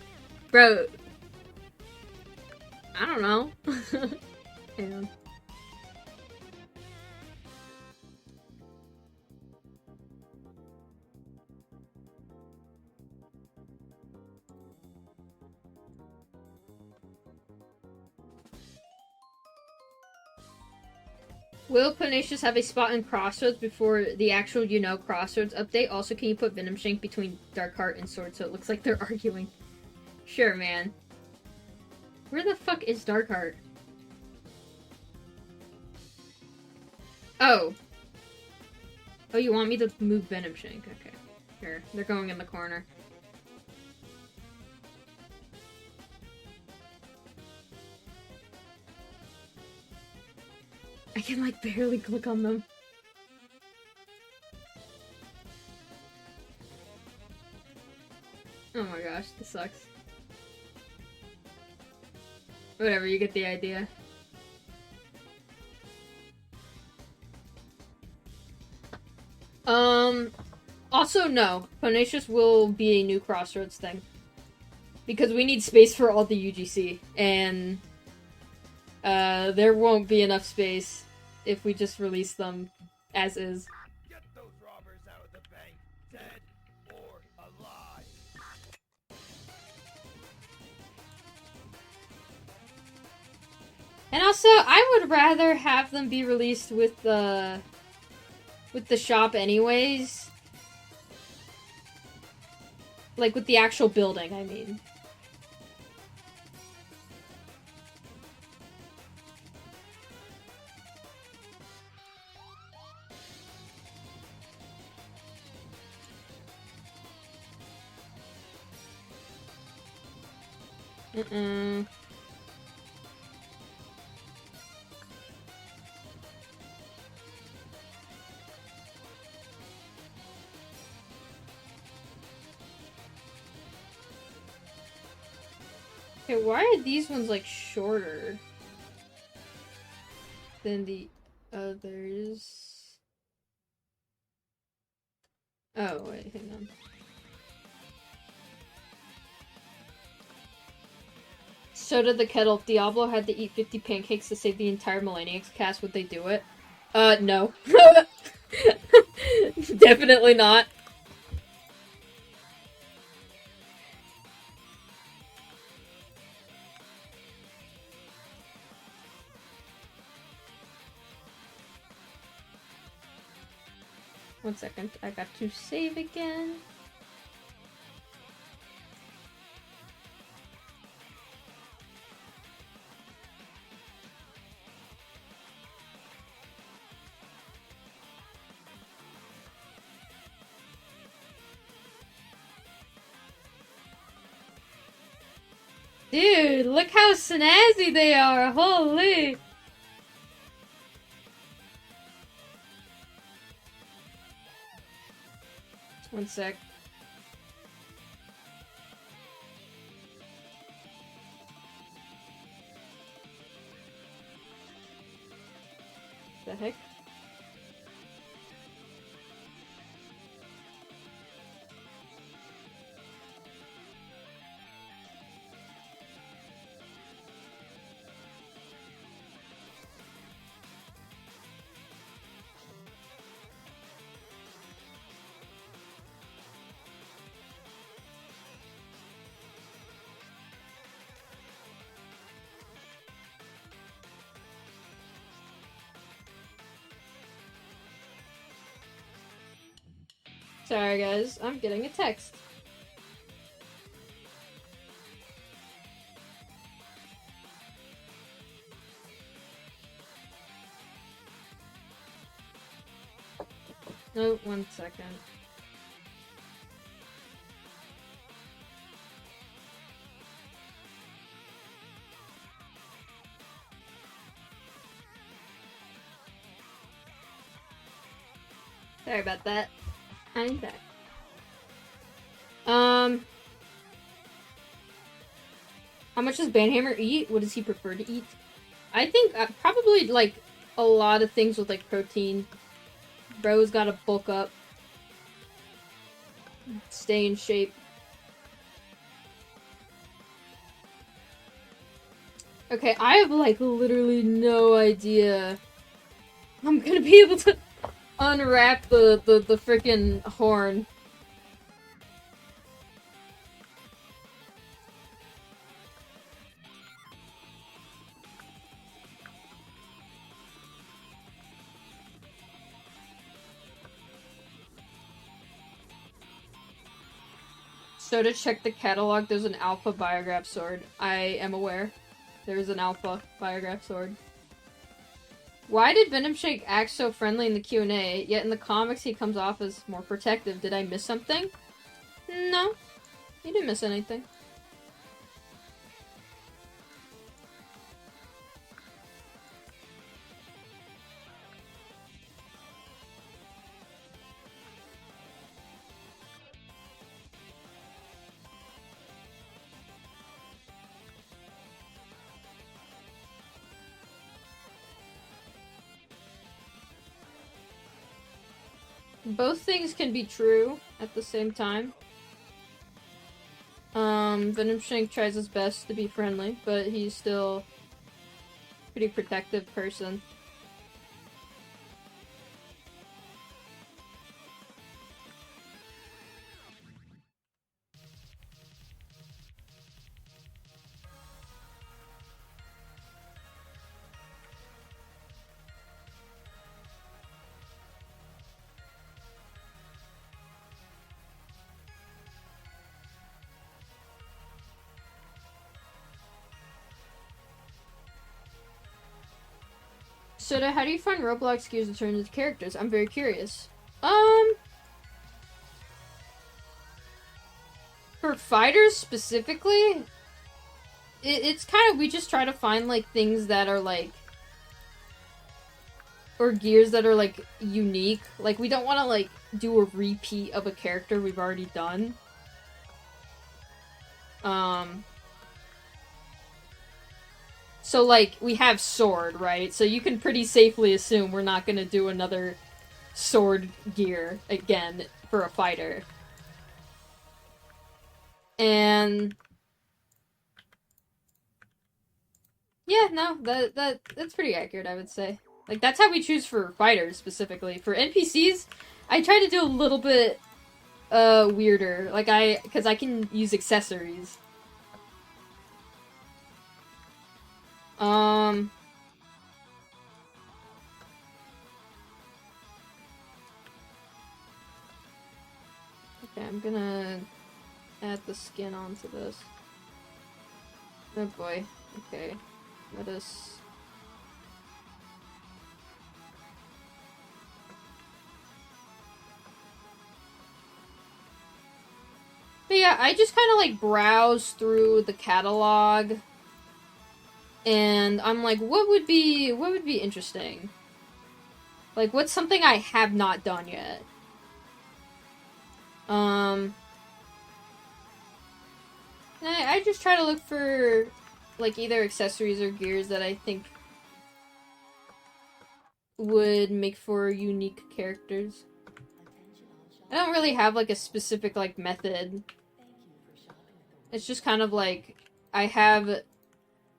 Bro. I don't know. Hang on. Will Pernicious have a spot in Crossroads before the actual Crossroads update? Also, can you put Venom Shank between Darkheart and Sword so it looks like they're arguing? Sure, man. Where the fuck is Darkheart? Oh. Oh, you want me to move Venom Shank? Okay. Here. They're going in the corner. I can, like, barely click on them. Oh my gosh, this sucks. Whatever, you get the idea. Also, no. Pernicious will be a new Crossroads thing. Because we need space for all the UGC, and there won't be enough space if we just release them as is. Get those robbers out of the bank, dead or alive. And also, I would rather have them be released with the shop anyways. Like, with the actual building, I mean. Mm-mm. Okay, why are these ones, like, shorter than the others? Oh, wait, hang on. Soda the Kettle. If Diablo had to eat 50 pancakes to save the entire Millennials cast, would they do it? No. Definitely not. One second, I got to save again. Dude, look how snazzy they are! Holy! One sec. The heck? Sorry guys, I'm getting a text. No, 1 second. Sorry about that. I'm back. How much does Banhammer eat? What does he prefer to eat? I think probably like a lot of things with like protein. Bro's gotta bulk up. Stay in shape. Okay, I have like literally no idea I'm gonna be able to unwrap the freaking horn. So to check the catalog, there's an alpha biograph sword. I am aware. There is an alpha biograph sword. Why did Venom Shake act so friendly in the Q&A, yet in the comics he comes off as more protective? Did I miss something? No. You didn't miss anything. Both things can be true at the same time. Venom Shank tries his best to be friendly, but he's still a pretty protective person. Soda, how do you find Roblox gears to turn into characters? I'm very curious. For fighters specifically, it's kind of, we just try to find, like, things that are, like, or gears that are, like, unique. Like, we don't want to, like, do a repeat of a character we've already done. So, like, we have sword, right? So you can pretty safely assume we're not gonna do another sword gear again for a fighter. And yeah, no, that's pretty accurate, I would say. Like, that's how we choose for fighters specifically. For NPCs, I try to do a little bit weirder. Like, because I can use accessories. Okay, I'm gonna add the skin onto this. Oh boy. Okay. Let us... But yeah, I just kind of like browse through the catalog, and I'm like, what would be interesting? Like, what's something I have not done yet? I just try to look for, like, either accessories or gears that I think would make for unique characters. I don't really have, like, a specific, like, method. It's just kind of like, I have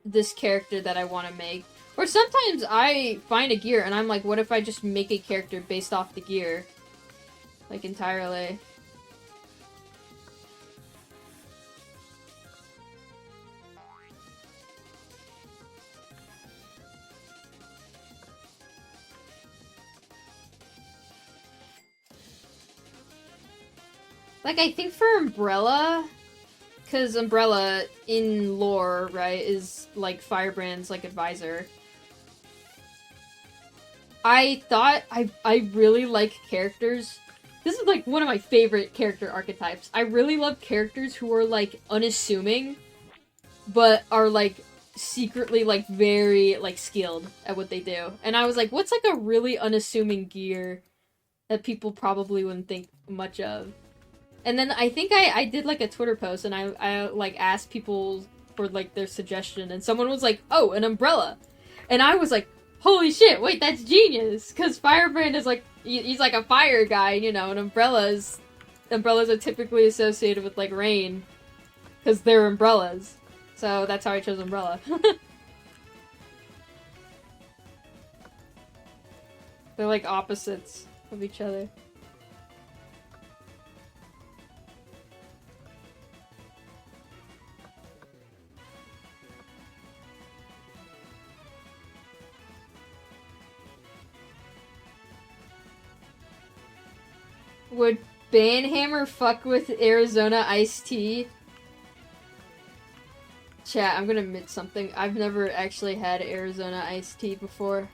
this character that I want to make. Or sometimes I find a gear and I'm like, what if I just make a character based off the gear? Like, entirely. Like, I think for Umbrella, because Umbrella, in lore, right, is, like, Firebrand's, like, advisor. I thought I really like characters. This is, like, one of my favorite character archetypes. I really love characters who are, like, unassuming, but are, like, secretly, like, very, like, skilled at what they do. And I was like, what's, like, a really unassuming gear that people probably wouldn't think much of? And then I think I did, like, a Twitter post, and I like, asked people for, like, their suggestion, and someone was like, oh, an umbrella. And I was like, holy shit, wait, that's genius! Because Firebrand is, like, he's, like, a fire guy, you know, and umbrellas are typically associated with, like, rain. Because they're umbrellas. So that's how I chose umbrella. They're, like, opposites of each other. Would Banhammer fuck with Arizona iced tea? Chat, I'm gonna admit something. I've never actually had Arizona iced tea before.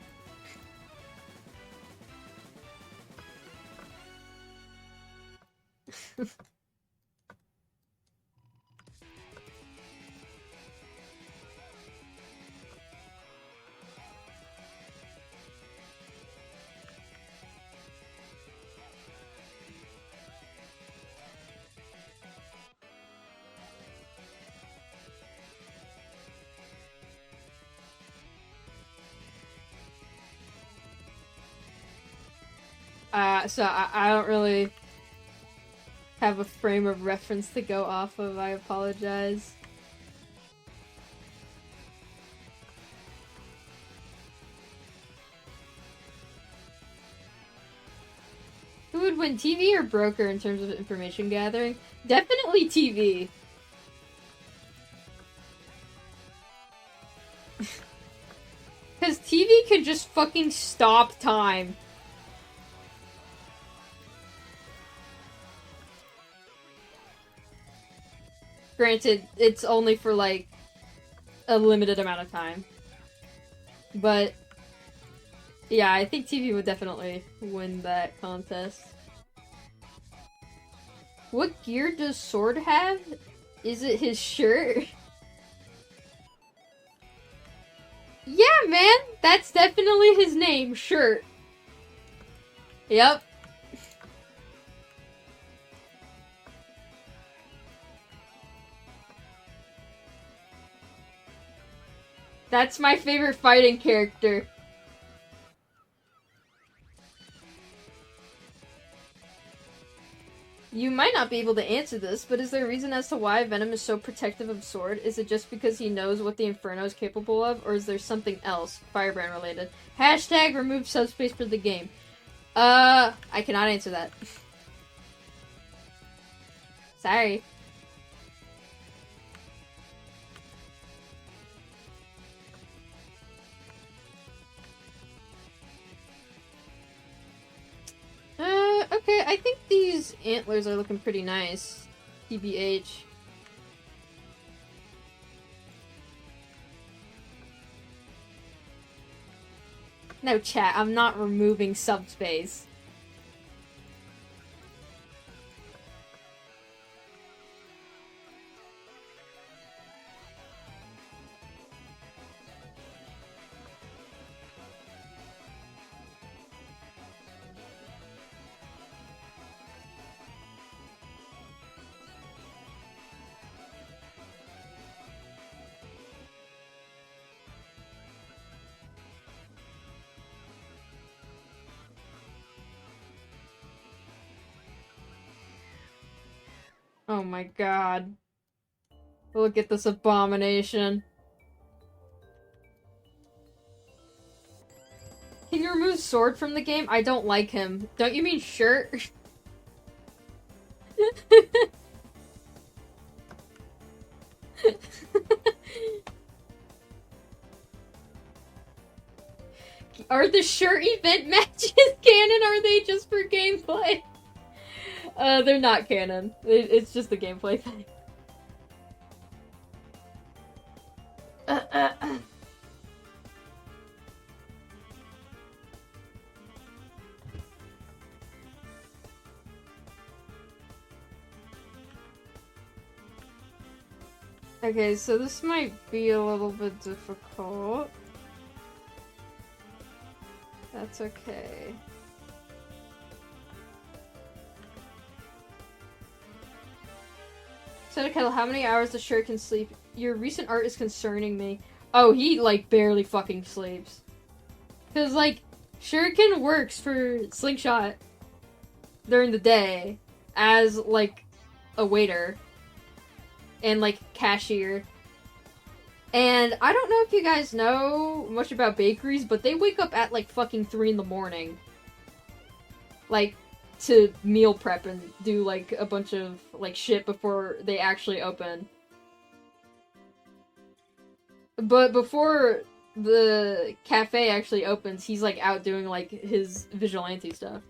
So I don't really have a frame of reference to go off of. I apologize. Who would win, TV or broker in terms of information gathering? Definitely TV. Because TV can just fucking stop time. Granted, it's only for, like, a limited amount of time. But, yeah, I think TV would definitely win that contest. What gear does Sword have? Is it his shirt? Yeah, man! That's definitely his name, Shirt. Yep. That's my favorite fighting character. You might not be able to answer this, but is there a reason as to why Venom is so protective of Sword? Is it just because he knows what the Inferno is capable of, or is there something else, Firebrand related? Hashtag remove subspace for the game. I cannot answer that. Sorry. Okay, I think these antlers are looking pretty nice. TBH. No, chat, I'm not removing subspace. Oh my god. Look at this abomination. Can you remove Sword from the game? I don't like him. Don't you mean Shirt? Are the Shirt event matches canon? Or are they just for gameplay? They're not canon. It's just a gameplay thing. Okay, so this might be a little bit difficult. That's okay. Sodakettle, how many hours does Shuriken sleep? Your recent art is concerning me. Oh, he, like, barely fucking sleeps. Cause, like, Shuriken works for Slingshot during the day as, like, a waiter. And, like, cashier. And I don't know if you guys know much about bakeries, but they wake up at, like, fucking 3 in the morning. Like, to meal prep and do, like, a bunch of, like, shit before they actually open. But before the cafe actually opens, he's, like, out doing, like, his vigilante stuff.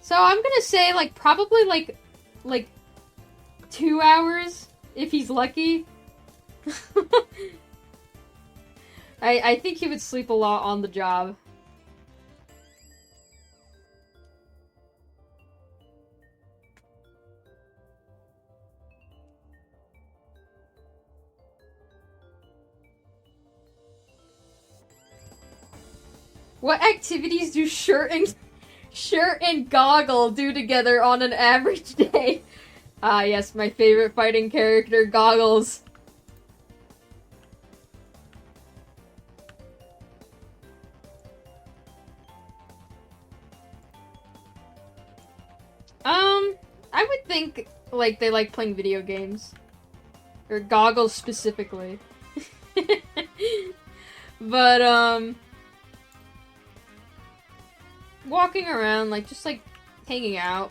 So I'm gonna say, like, probably, like 2 hours, if he's lucky. I think he would sleep a lot on the job. What activities do Shirt and Goggle do together on an average day? Ah, yes, my favorite fighting character, Goggles. I would think, like, they like playing video games. Or Goggles specifically. But, walking around, like, just, like, hanging out.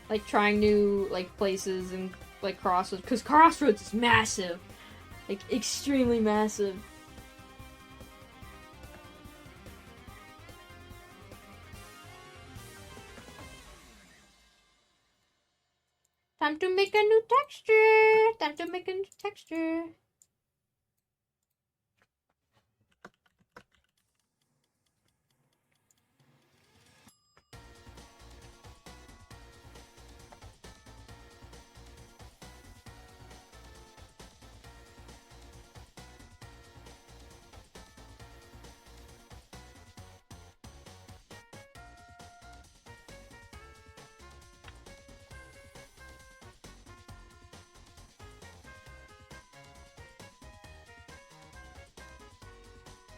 Like, trying new, like, places and, like, Crossroads. Because Crossroads is massive. Like, extremely massive. Time to make a new texture! Time to make a new texture!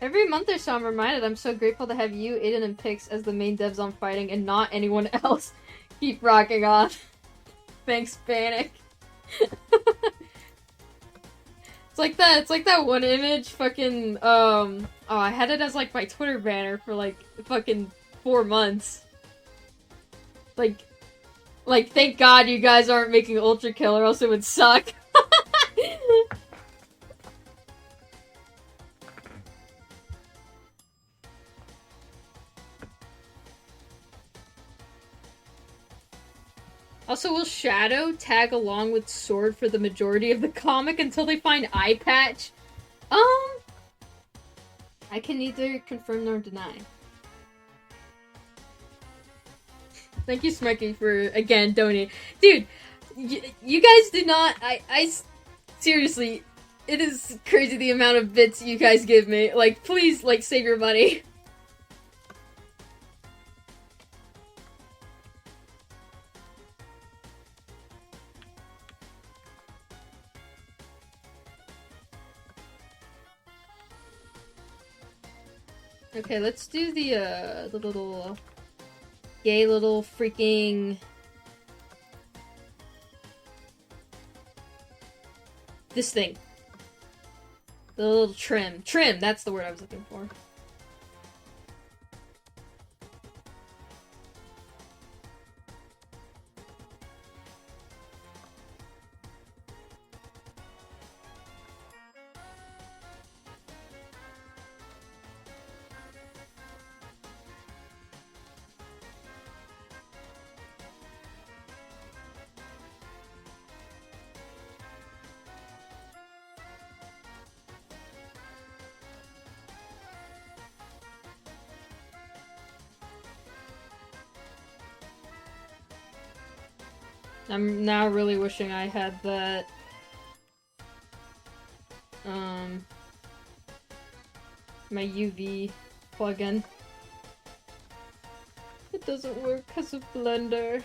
Every month or so, I'm reminded I'm so grateful to have you, Aiden, and Pix as the main devs on fighting and not anyone else. Keep rocking on. Thanks, Panic. It's like that one image, fucking, oh, I had it as, like, my Twitter banner for, like, fucking 4 months. Like, thank God you guys aren't making Ultra Kill or else it would suck. Also, will Shadow tag along with Sword for the majority of the comic until they find Eye Patch? I can neither confirm nor deny. Thank you, Smekey, for, again, donating. Dude, you guys do not... seriously, it is crazy the amount of bits you guys give me. Like, please, like, save your money. Okay, let's do the little... Yay little freaking... This thing. The little trim. Trim, that's the word I was looking for. I'm now really wishing I had that, my UV plugin. It doesn't work because of Blender.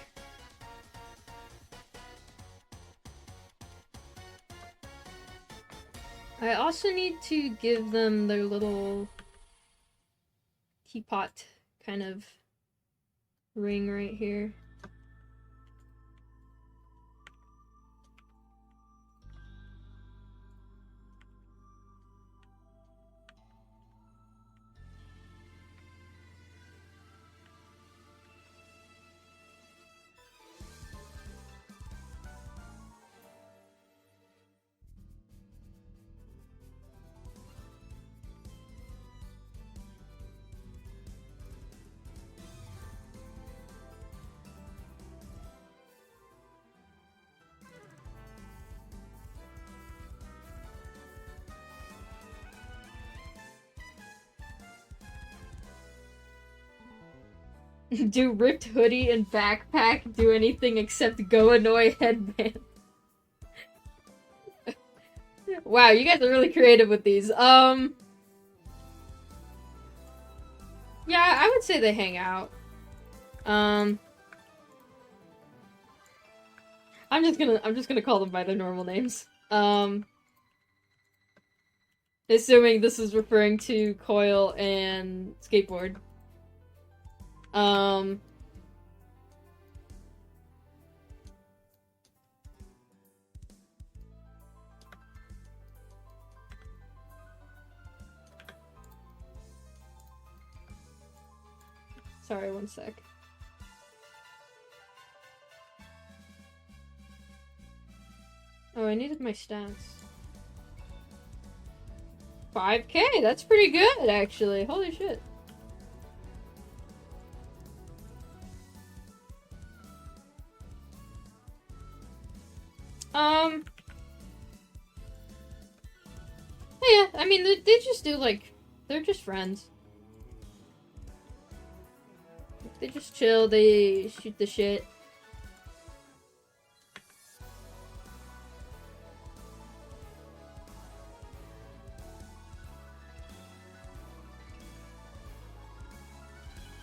I also need to give them their little teapot kind of ring right here. Do ripped hoodie and backpack do anything except go annoy headband? Wow, you guys are really creative with these. Yeah, I would say they hang out. I'm just gonna call them by their normal names. Assuming this is referring to Coil and Skateboard. Sorry, one sec. Oh, I needed my stats. 5K, that's pretty good, actually. Holy shit. Yeah, I mean, they just do, like, they're just friends. They just chill, they shoot the shit.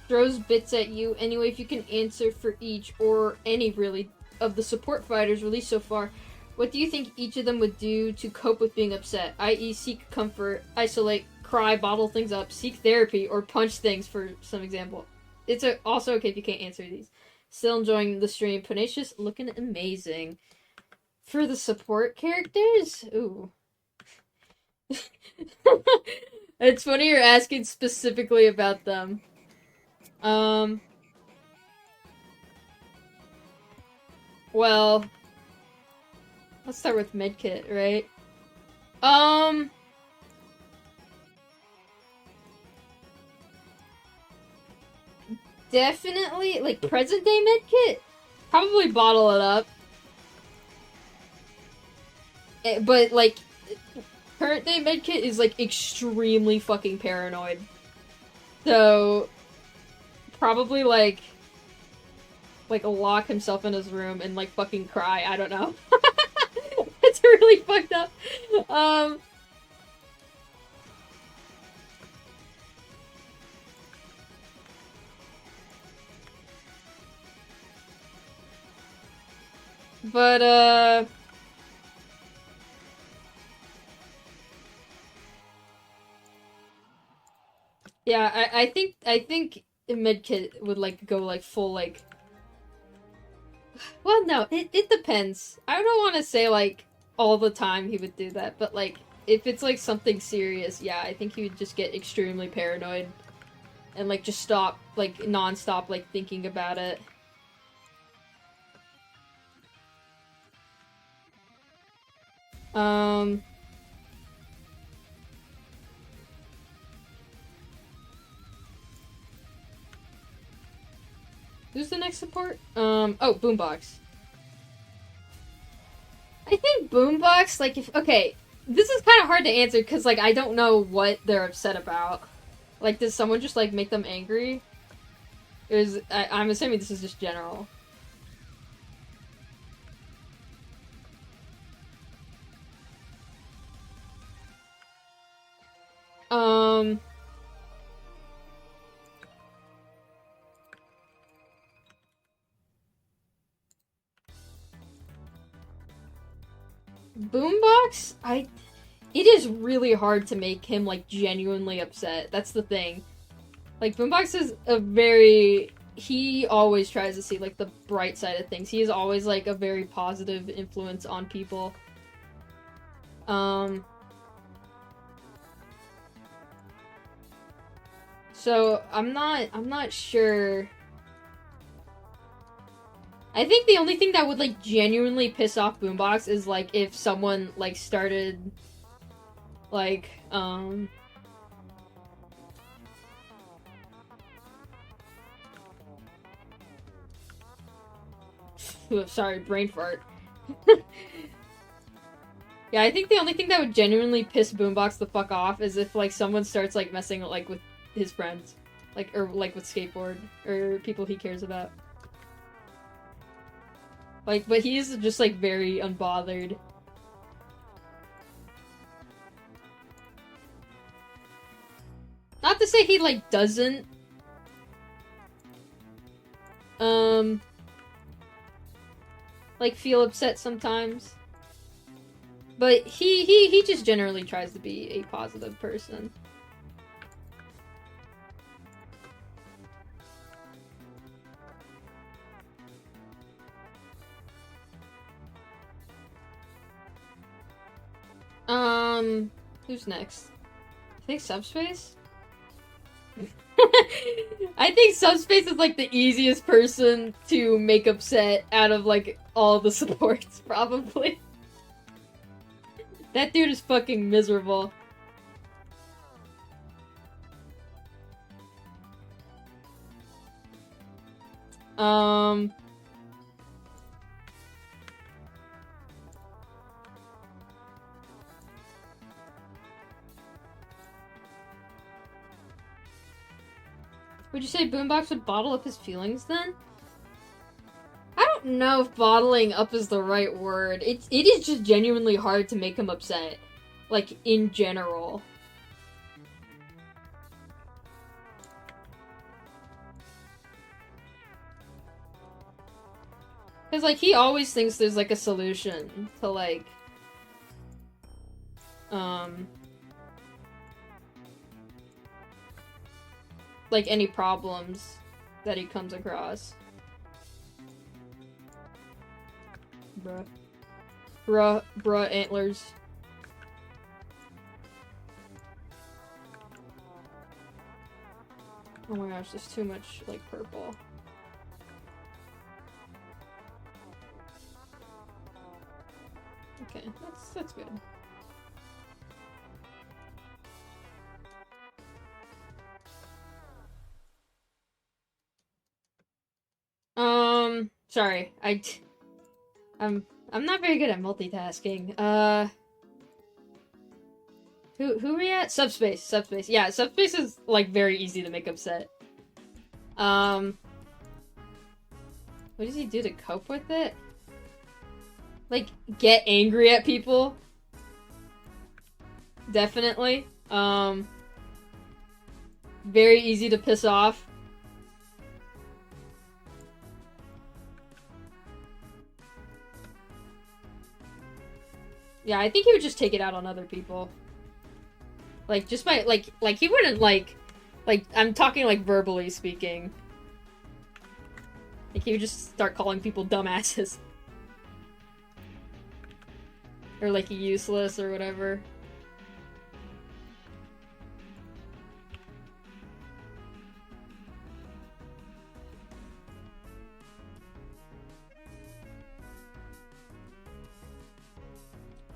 Throws bits at you. Anyway, if you can answer for each, or any really, of the support fighters released so far, what do you think each of them would do to cope with being upset? I.e. seek comfort, isolate, cry, bottle things up, seek therapy, or punch things, for some example. It's also okay if you can't answer these. Still enjoying the stream. Panacious, looking amazing. For the support characters? Ooh. It's funny you're asking specifically about them. Well, let's start with Medkit, right? Definitely, like, present day Medkit? Probably bottle it up. But, like, current day Medkit is, like, extremely fucking paranoid. So, probably, like, lock himself in his room and, like, fucking cry. I don't know. It's really fucked up. But, yeah, I think Medkit would, like, go, like, full, like... Well, no, it depends. I don't want to say, like, all the time he would do that, but, like, if it's, like, something serious, yeah, I think he would just get extremely paranoid. And, like, just stop, like, non-stop, like, thinking about it. Who's the next support? Oh, Boombox. I think Boombox, like, if... Okay, this is kind of hard to answer, because, like, I don't know what they're upset about. Like, does someone just, like, make them angry? I'm assuming this is just general. Boombox, it is really hard to make him, like, genuinely upset. That's the thing. Like, Boombox is he always tries to see, like, the bright side of things. He is always, like, a very positive influence on people. So, I'm not sure. I think the only thing that would, like, genuinely piss off Boombox is, like, if someone, like, started, like, sorry, brain fart. Yeah, I think the only thing that would genuinely piss Boombox the fuck off is if, like, someone starts, like, messing, like, with his friends. Like, or, like, with skateboard. Or people he cares about. Like, but he's just, like, very unbothered. Not to say he, like, doesn't. Like, feel upset sometimes. But he just generally tries to be a positive person. Who's next? I think Subspace? I think Subspace is, like, the easiest person to make upset out of, like, all the supports, probably. That dude is fucking miserable. Would you say Boombox would bottle up his feelings then? I don't know if bottling up is the right word. It is just genuinely hard to make him upset. Like, in general. Because, like, he always thinks there's, like, a solution to, like, any problems that he comes across. Bruh, antlers. Oh my gosh, there's too much, like, purple. Okay, that's good. Sorry, I'm not very good at multitasking. Who are we at? Subspace. Yeah, Subspace is, like, very easy to make upset. What does he do to cope with it? Like, get angry at people? Definitely. Very easy to piss off. Yeah, I think he would just take it out on other people. Like, just by, like, he wouldn't, like, I'm talking, like, verbally speaking. Like, he would just start calling people dumbasses. Or, like, useless or whatever.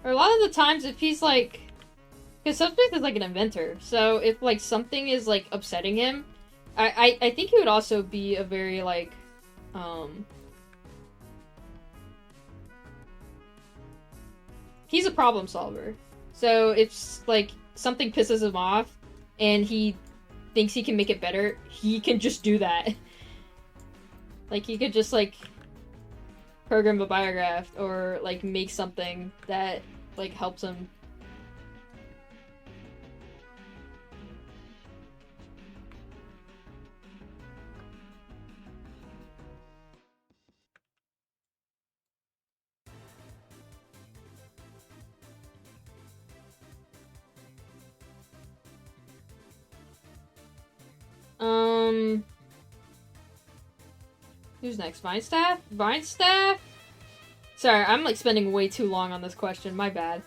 Or a lot of the times, if he's, like... Because Subspace is, like, an inventor. So, if, like, something is, like, upsetting him, I think he would also be a very, like, he's a problem solver. So, if, like, something pisses him off, and he thinks he can make it better, he can just do that. Like, he could just, like, program a biograph, or, like, make something that, like, helps him. Who's next? Vinestaff? Vinestaff? Sorry, I'm like spending way too long on this question. My bad.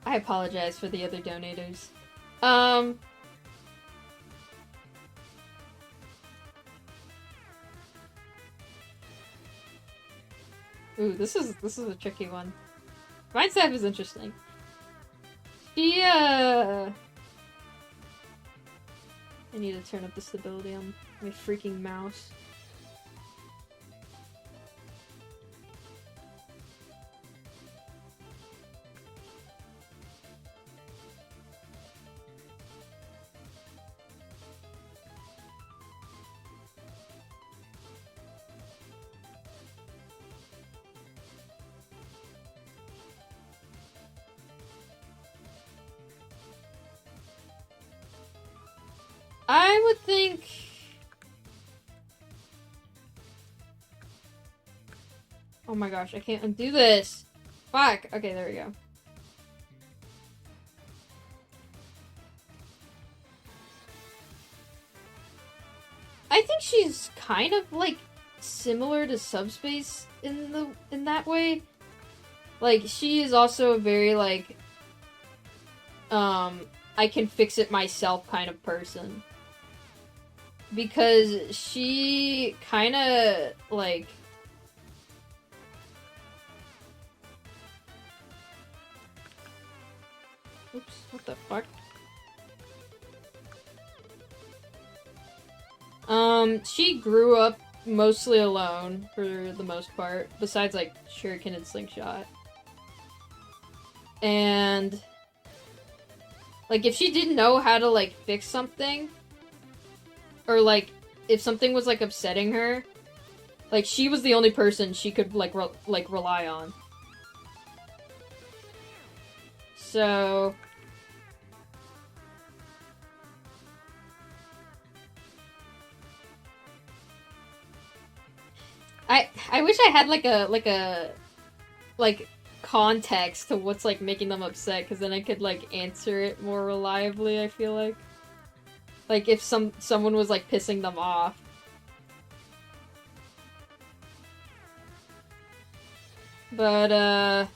I apologize for the other donators. Ooh, this is a tricky one. Vinestaff is interesting. She, I need to turn up the stability on my freaking mouse. I would think... Oh my gosh, I can't undo this! Fuck! Okay, there we go. I think she's kind of, like, similar to Subspace in that way. Like, she is also a very, like, I can fix it myself kind of person. Because she kinda, like... Oops, what the fuck? She grew up mostly alone, for the most part, besides, like, Shuriken and Slingshot. And... like, if she didn't know how to, like, fix something... or, like, if something was, like, upsetting her, like, she was the only person she could, like, rely on. So... I wish I had, like, context to what's, like, making them upset, because then I could, like, answer it more reliably, I feel like. Like, if someone was, like, pissing them off. But,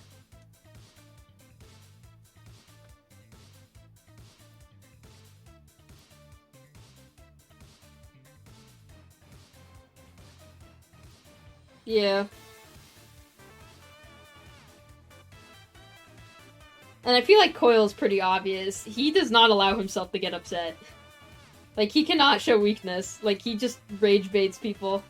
yeah. And I feel like Coil's pretty obvious. He does not allow himself to get upset. Like, he cannot show weakness. Like, he just rage baits people.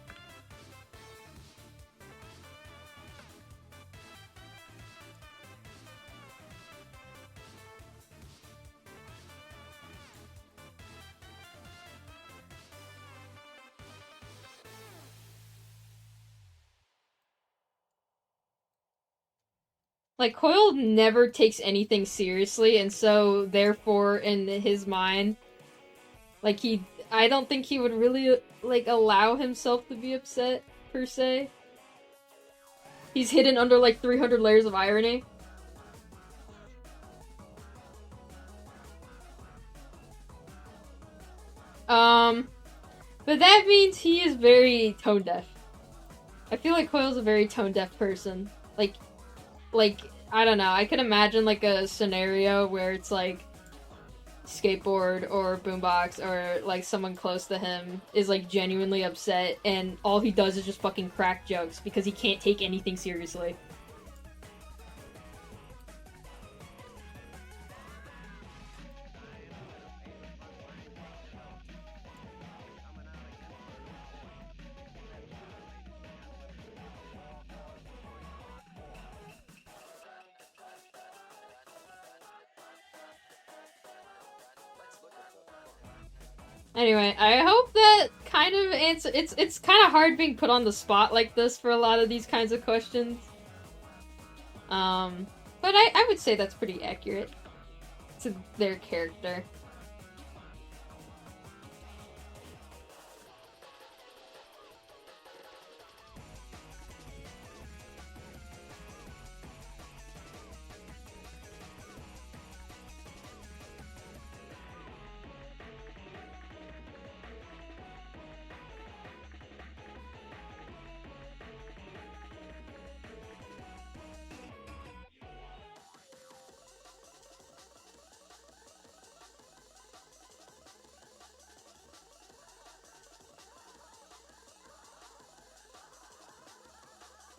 Like, Coil never takes anything seriously, and so, therefore, in his mind, like, I don't think he would really, like, allow himself to be upset, per se. He's hidden under, like, 300 layers of irony. But that means he is very tone-deaf. I feel like Coil's a very tone-deaf person. Like, I don't know, I could imagine, like, a scenario where it's, like, Skateboard or Boombox or, like, someone close to him is, like, genuinely upset, and all he does is just fucking crack jokes because he can't take anything seriously. Anyway, I hope that kind of answer. It's kind of hard being put on the spot like this for a lot of these kinds of questions. But I would say that's pretty accurate to their character.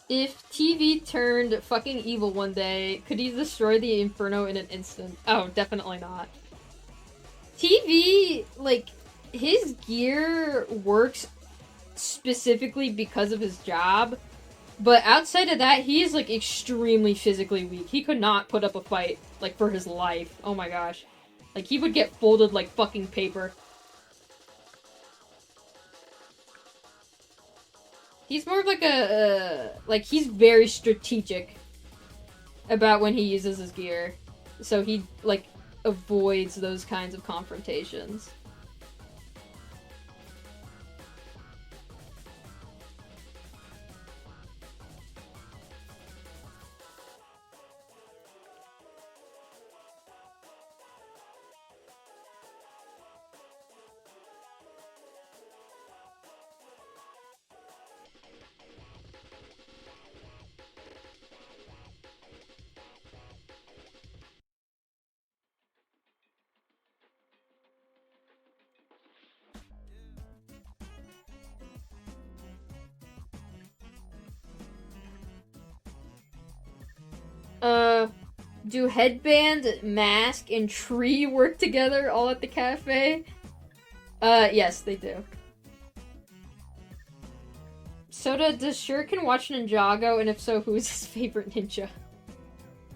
If TV turned fucking evil one day, could he destroy the Inferno in an instant? Oh, definitely not. TV, like, his gear works specifically because of his job, but outside of that, he is, like, extremely physically weak. He could not put up a fight, like, for his life. Oh my gosh. Like, he would get folded like fucking paper. He's more of like like, he's very strategic about when he uses his gear. So he, like, avoids those kinds of confrontations. Do headband, mask, and tree work together all at the cafe? Yes, they do. Soda, does Shuriken watch Ninjago, and if so, who is his favorite ninja?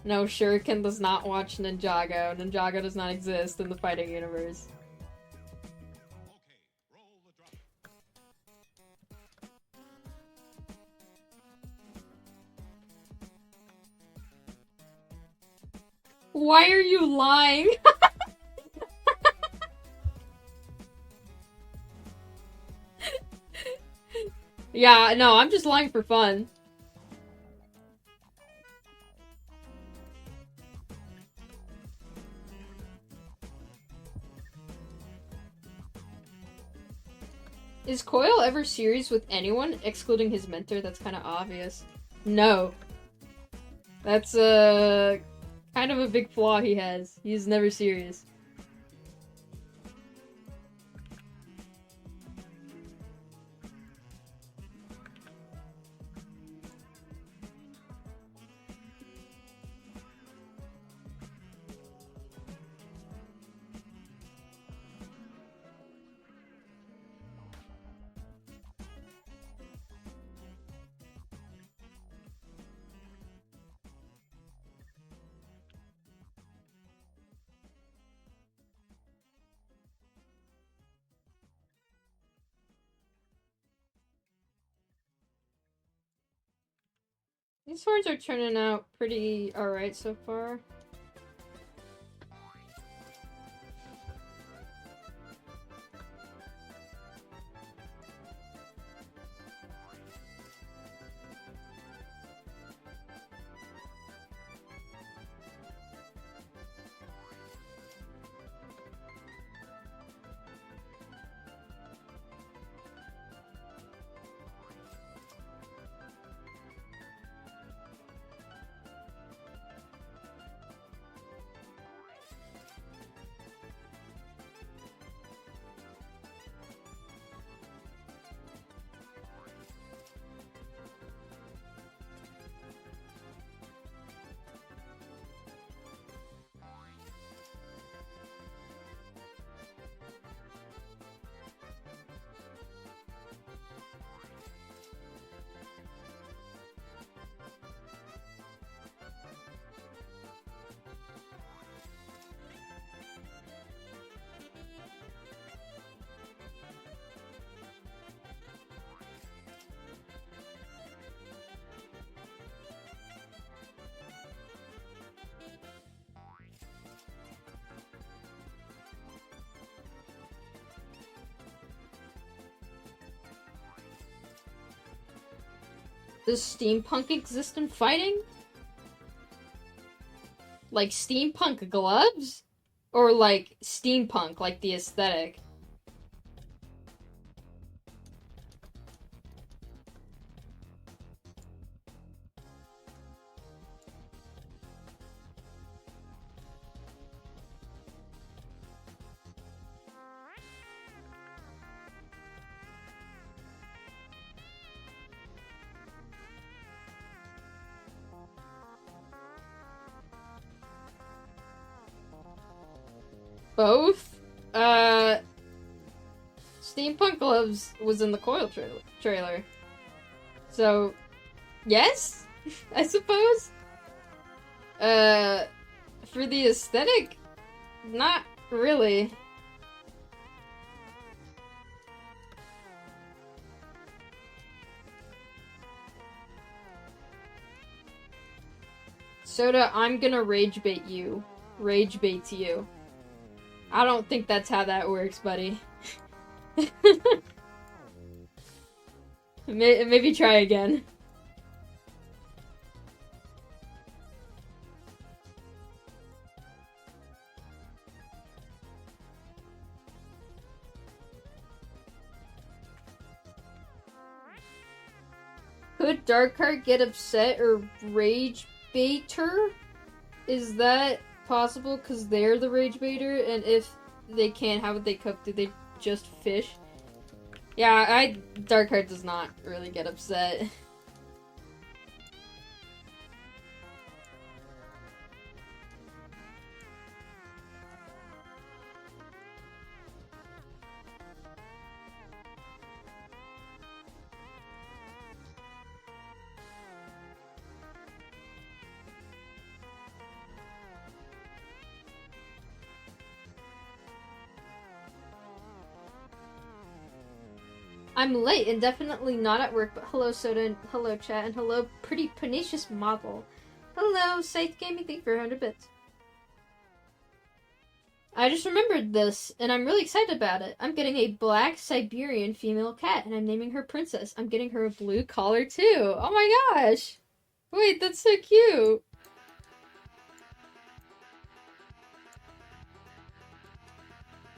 No, Shuriken does not watch Ninjago. Ninjago does not exist in the fighting universe. Why are you lying? Yeah, no, I'm just lying for fun. Is Coil ever serious with anyone, excluding his mentor? That's kind of obvious. No. That's, kind of a big flaw he has. He's never serious. These swords are turning out pretty alright so far. Does steampunk exist in fighting? Like steampunk gloves? Or like steampunk, like the aesthetic? Both. Steampunk Gloves was in the Coil trailer. So, yes? I suppose? For the aesthetic, not really. Soda, I'm gonna rage bait you. Rage bait you. I don't think that's how that works, buddy. Maybe try again. Could Darkheart get upset or rage bait her? Is that possible? Because they're the rage baiter, and if they can't, how would they cook? Do they just fish? Yeah, Darkheart does not really get upset. I'm late and definitely not at work, but hello Soda, and hello chat, and hello pretty pernicious model. Hello, Scythe Gaming, thank you for 100 bits. I just remembered this, and I'm really excited about it. I'm getting a black Siberian female cat, and I'm naming her Princess. I'm getting her a blue collar, too. Oh my gosh! Wait, that's so cute!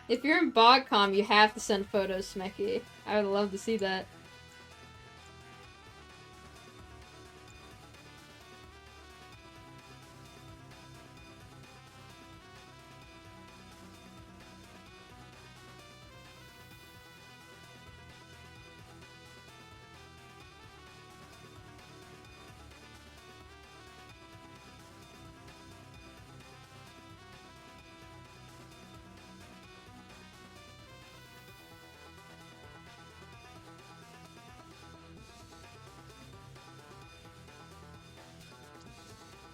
If you're in BogCom, you have to send photos, Smecky. I would love to see that.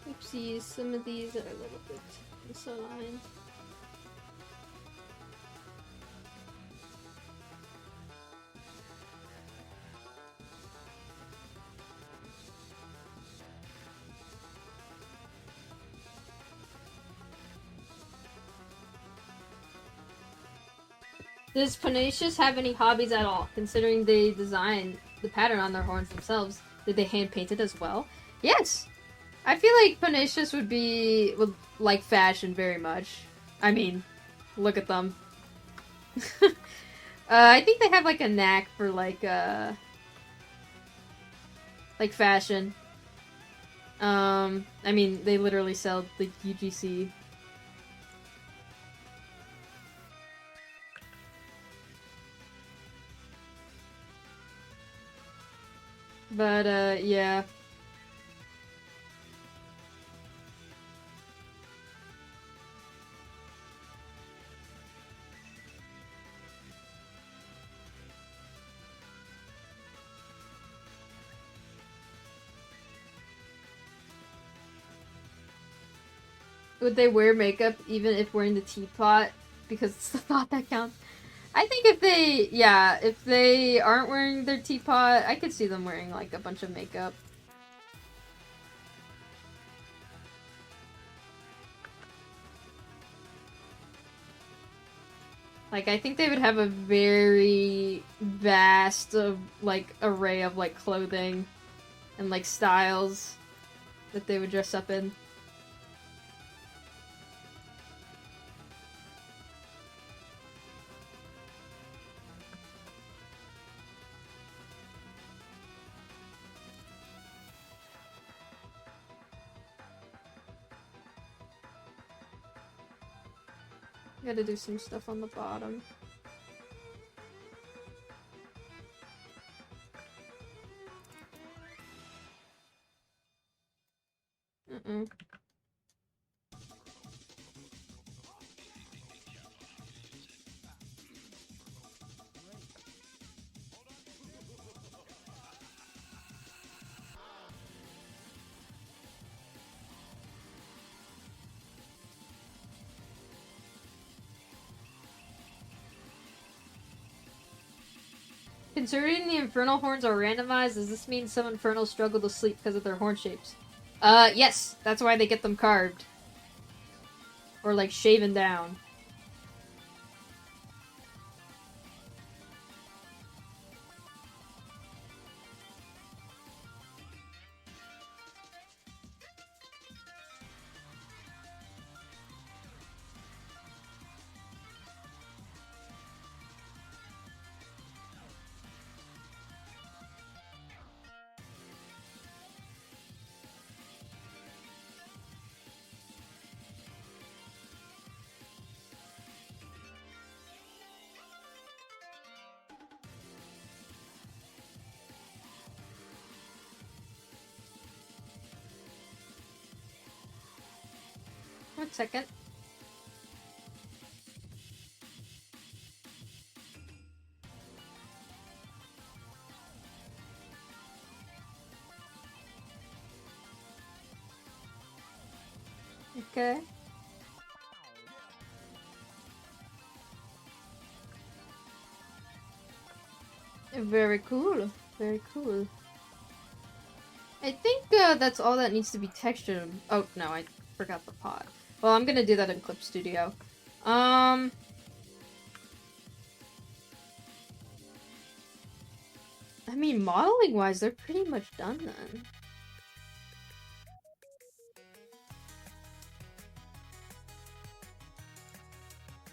Oopsies, some of these are a little bit misaligned. Does Panacious have any hobbies at all, considering they designed the pattern on their horns themselves? Did they hand paint it as well? Yes! I feel like Panacious would like fashion very much. I mean, look at them. I think they have like a knack for like fashion. I mean, they literally sell the UGC. But yeah. Would they wear makeup even if wearing the teapot? Because it's the thought that counts. I think if they aren't wearing their teapot, I could see them wearing like a bunch of makeup. Like, I think they would have a very vast array of like clothing and like styles that they would dress up in. Gotta do some stuff on the bottom. Considering the infernal horns are randomized, does this mean some infernals struggle to sleep because of their horn shapes? Yes. That's why they get them carved. Or, like, shaven down. One second. Okay. Very cool. Very cool. I think that's all that needs to be textured. Oh, no, I forgot the pot. Well, I'm gonna do that in Clip Studio. I mean, modeling-wise, they're pretty much done then.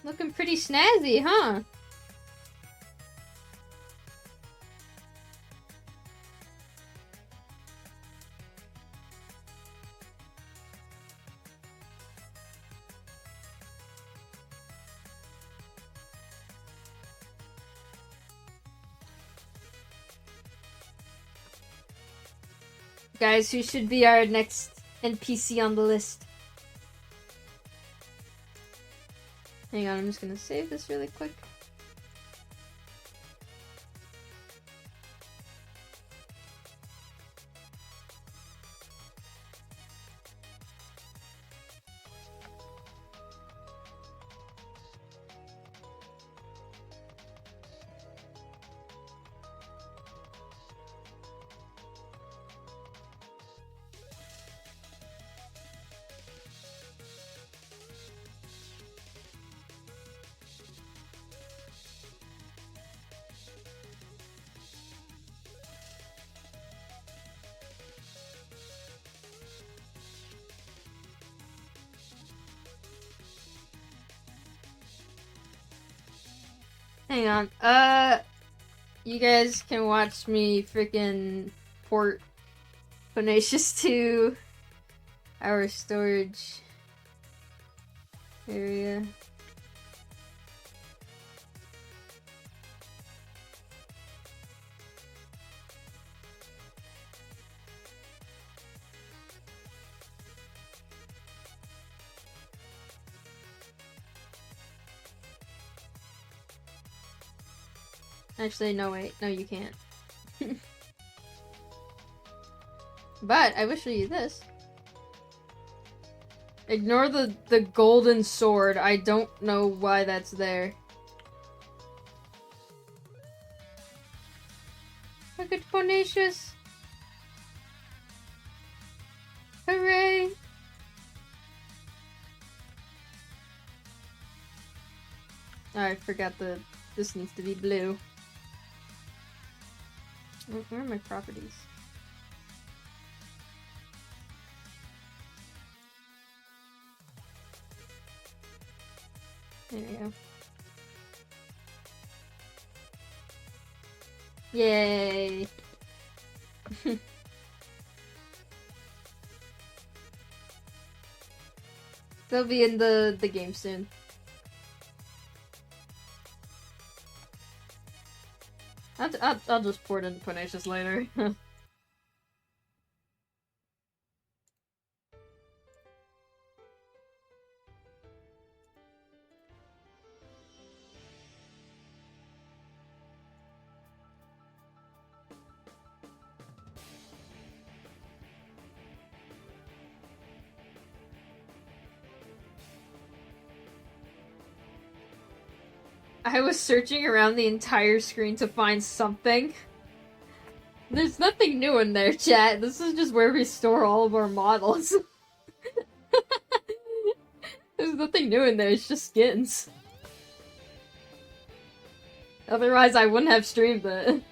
Looking pretty snazzy, huh? Guys, who should be our next NPC on the list? Hang on, I'm just gonna save this really quick. Hang on. You guys can watch me freaking port Phonacious to our storage area. Actually, no, wait. No, you can't. But I will show you this. Ignore the golden sword. I don't know why that's there. Look at Phonacious. Hooray! Oh, I forgot this needs to be blue. Where are my properties? There we go. Yay! They'll be in the game soon. I'll just port in Phonacious later. I was searching around the entire screen to find something. There's nothing new in there, chat. This is just where we store all of our models. There's nothing new in there, it's just skins. Otherwise, I wouldn't have streamed it.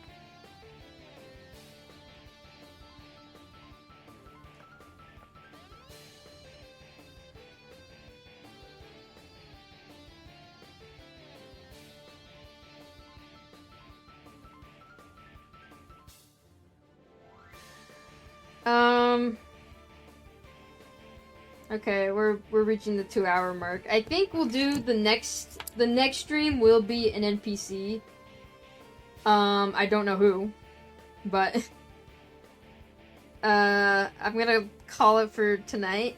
Okay, we're reaching the 2-hour mark. I think we'll do the next stream will be an NPC. I don't know who, but I'm gonna call it for tonight.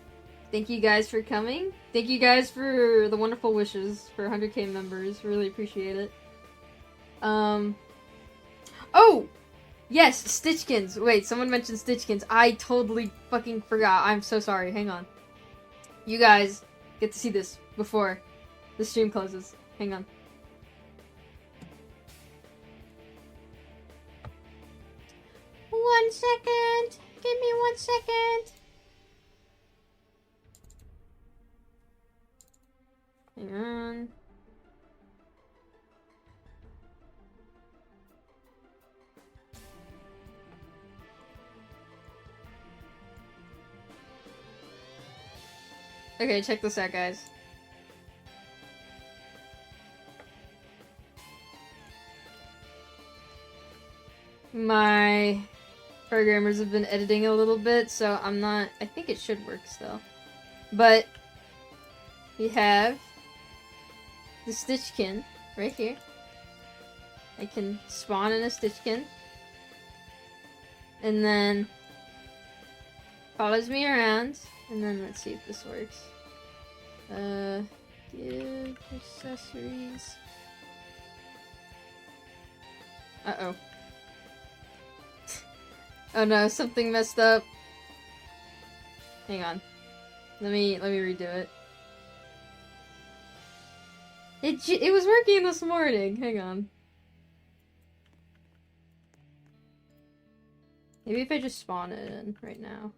Thank you guys for coming. Thank you guys for the wonderful wishes for 100k members. Really appreciate it. Oh! Yes, Stitchkins. Wait, someone mentioned Stitchkins. I totally fucking forgot. I'm so sorry. Hang on. You guys get to see this before the stream closes. Hang on. One second. Give me 1 second. Hang on. Okay, check this out, guys. My programmers have been editing a little bit, so I think it should work still. But we have the Stitchkin right here. I can spawn in a Stitchkin. And then follows me around. And then let's see if this works. Give accessories. Uh-oh. Oh no, something messed up. Hang on. Let me redo it. It was working this morning. Hang on. Maybe if I just spawn it in right now.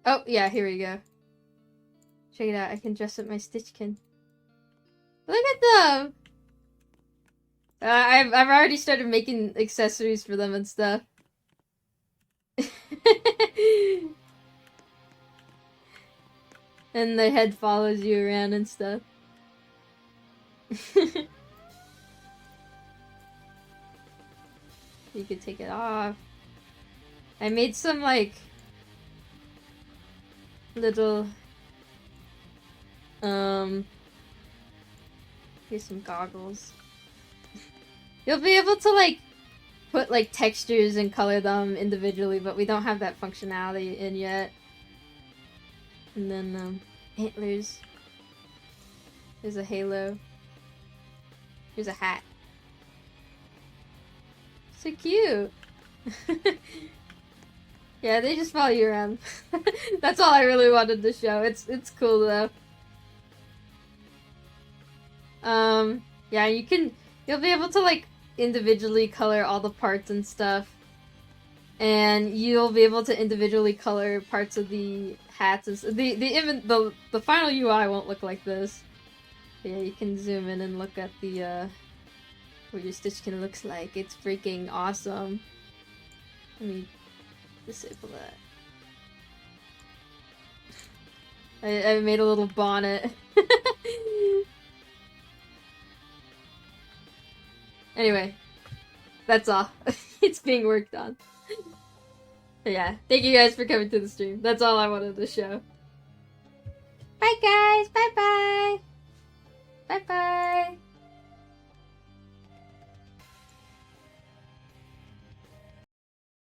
Oh, yeah, here we go. Check it out, I can dress up my Stitchkin. Look at them! I've already started making accessories for them and stuff. And their head follows you around and stuff. You could take it off. I made some, like, little here's some goggles. You'll be able to like put like textures and color them individually, but we don't have that functionality in yet. And then antlers. There's a halo. Here's a hat. So cute. Yeah, they just follow you around. That's all I really wanted to show. It's cool though. Yeah, you'll be able to like individually color all the parts and stuff. And you'll be able to individually color parts of the hats and the final UI won't look like this. But yeah, you can zoom in and look at the what your Stitchkin looks like. It's freaking awesome. Let me disable that. I made a little bonnet. Anyway, that's all. It's being worked on. But yeah, thank you guys for coming to the stream. That's all I wanted to show. Bye guys! Bye bye! Bye bye!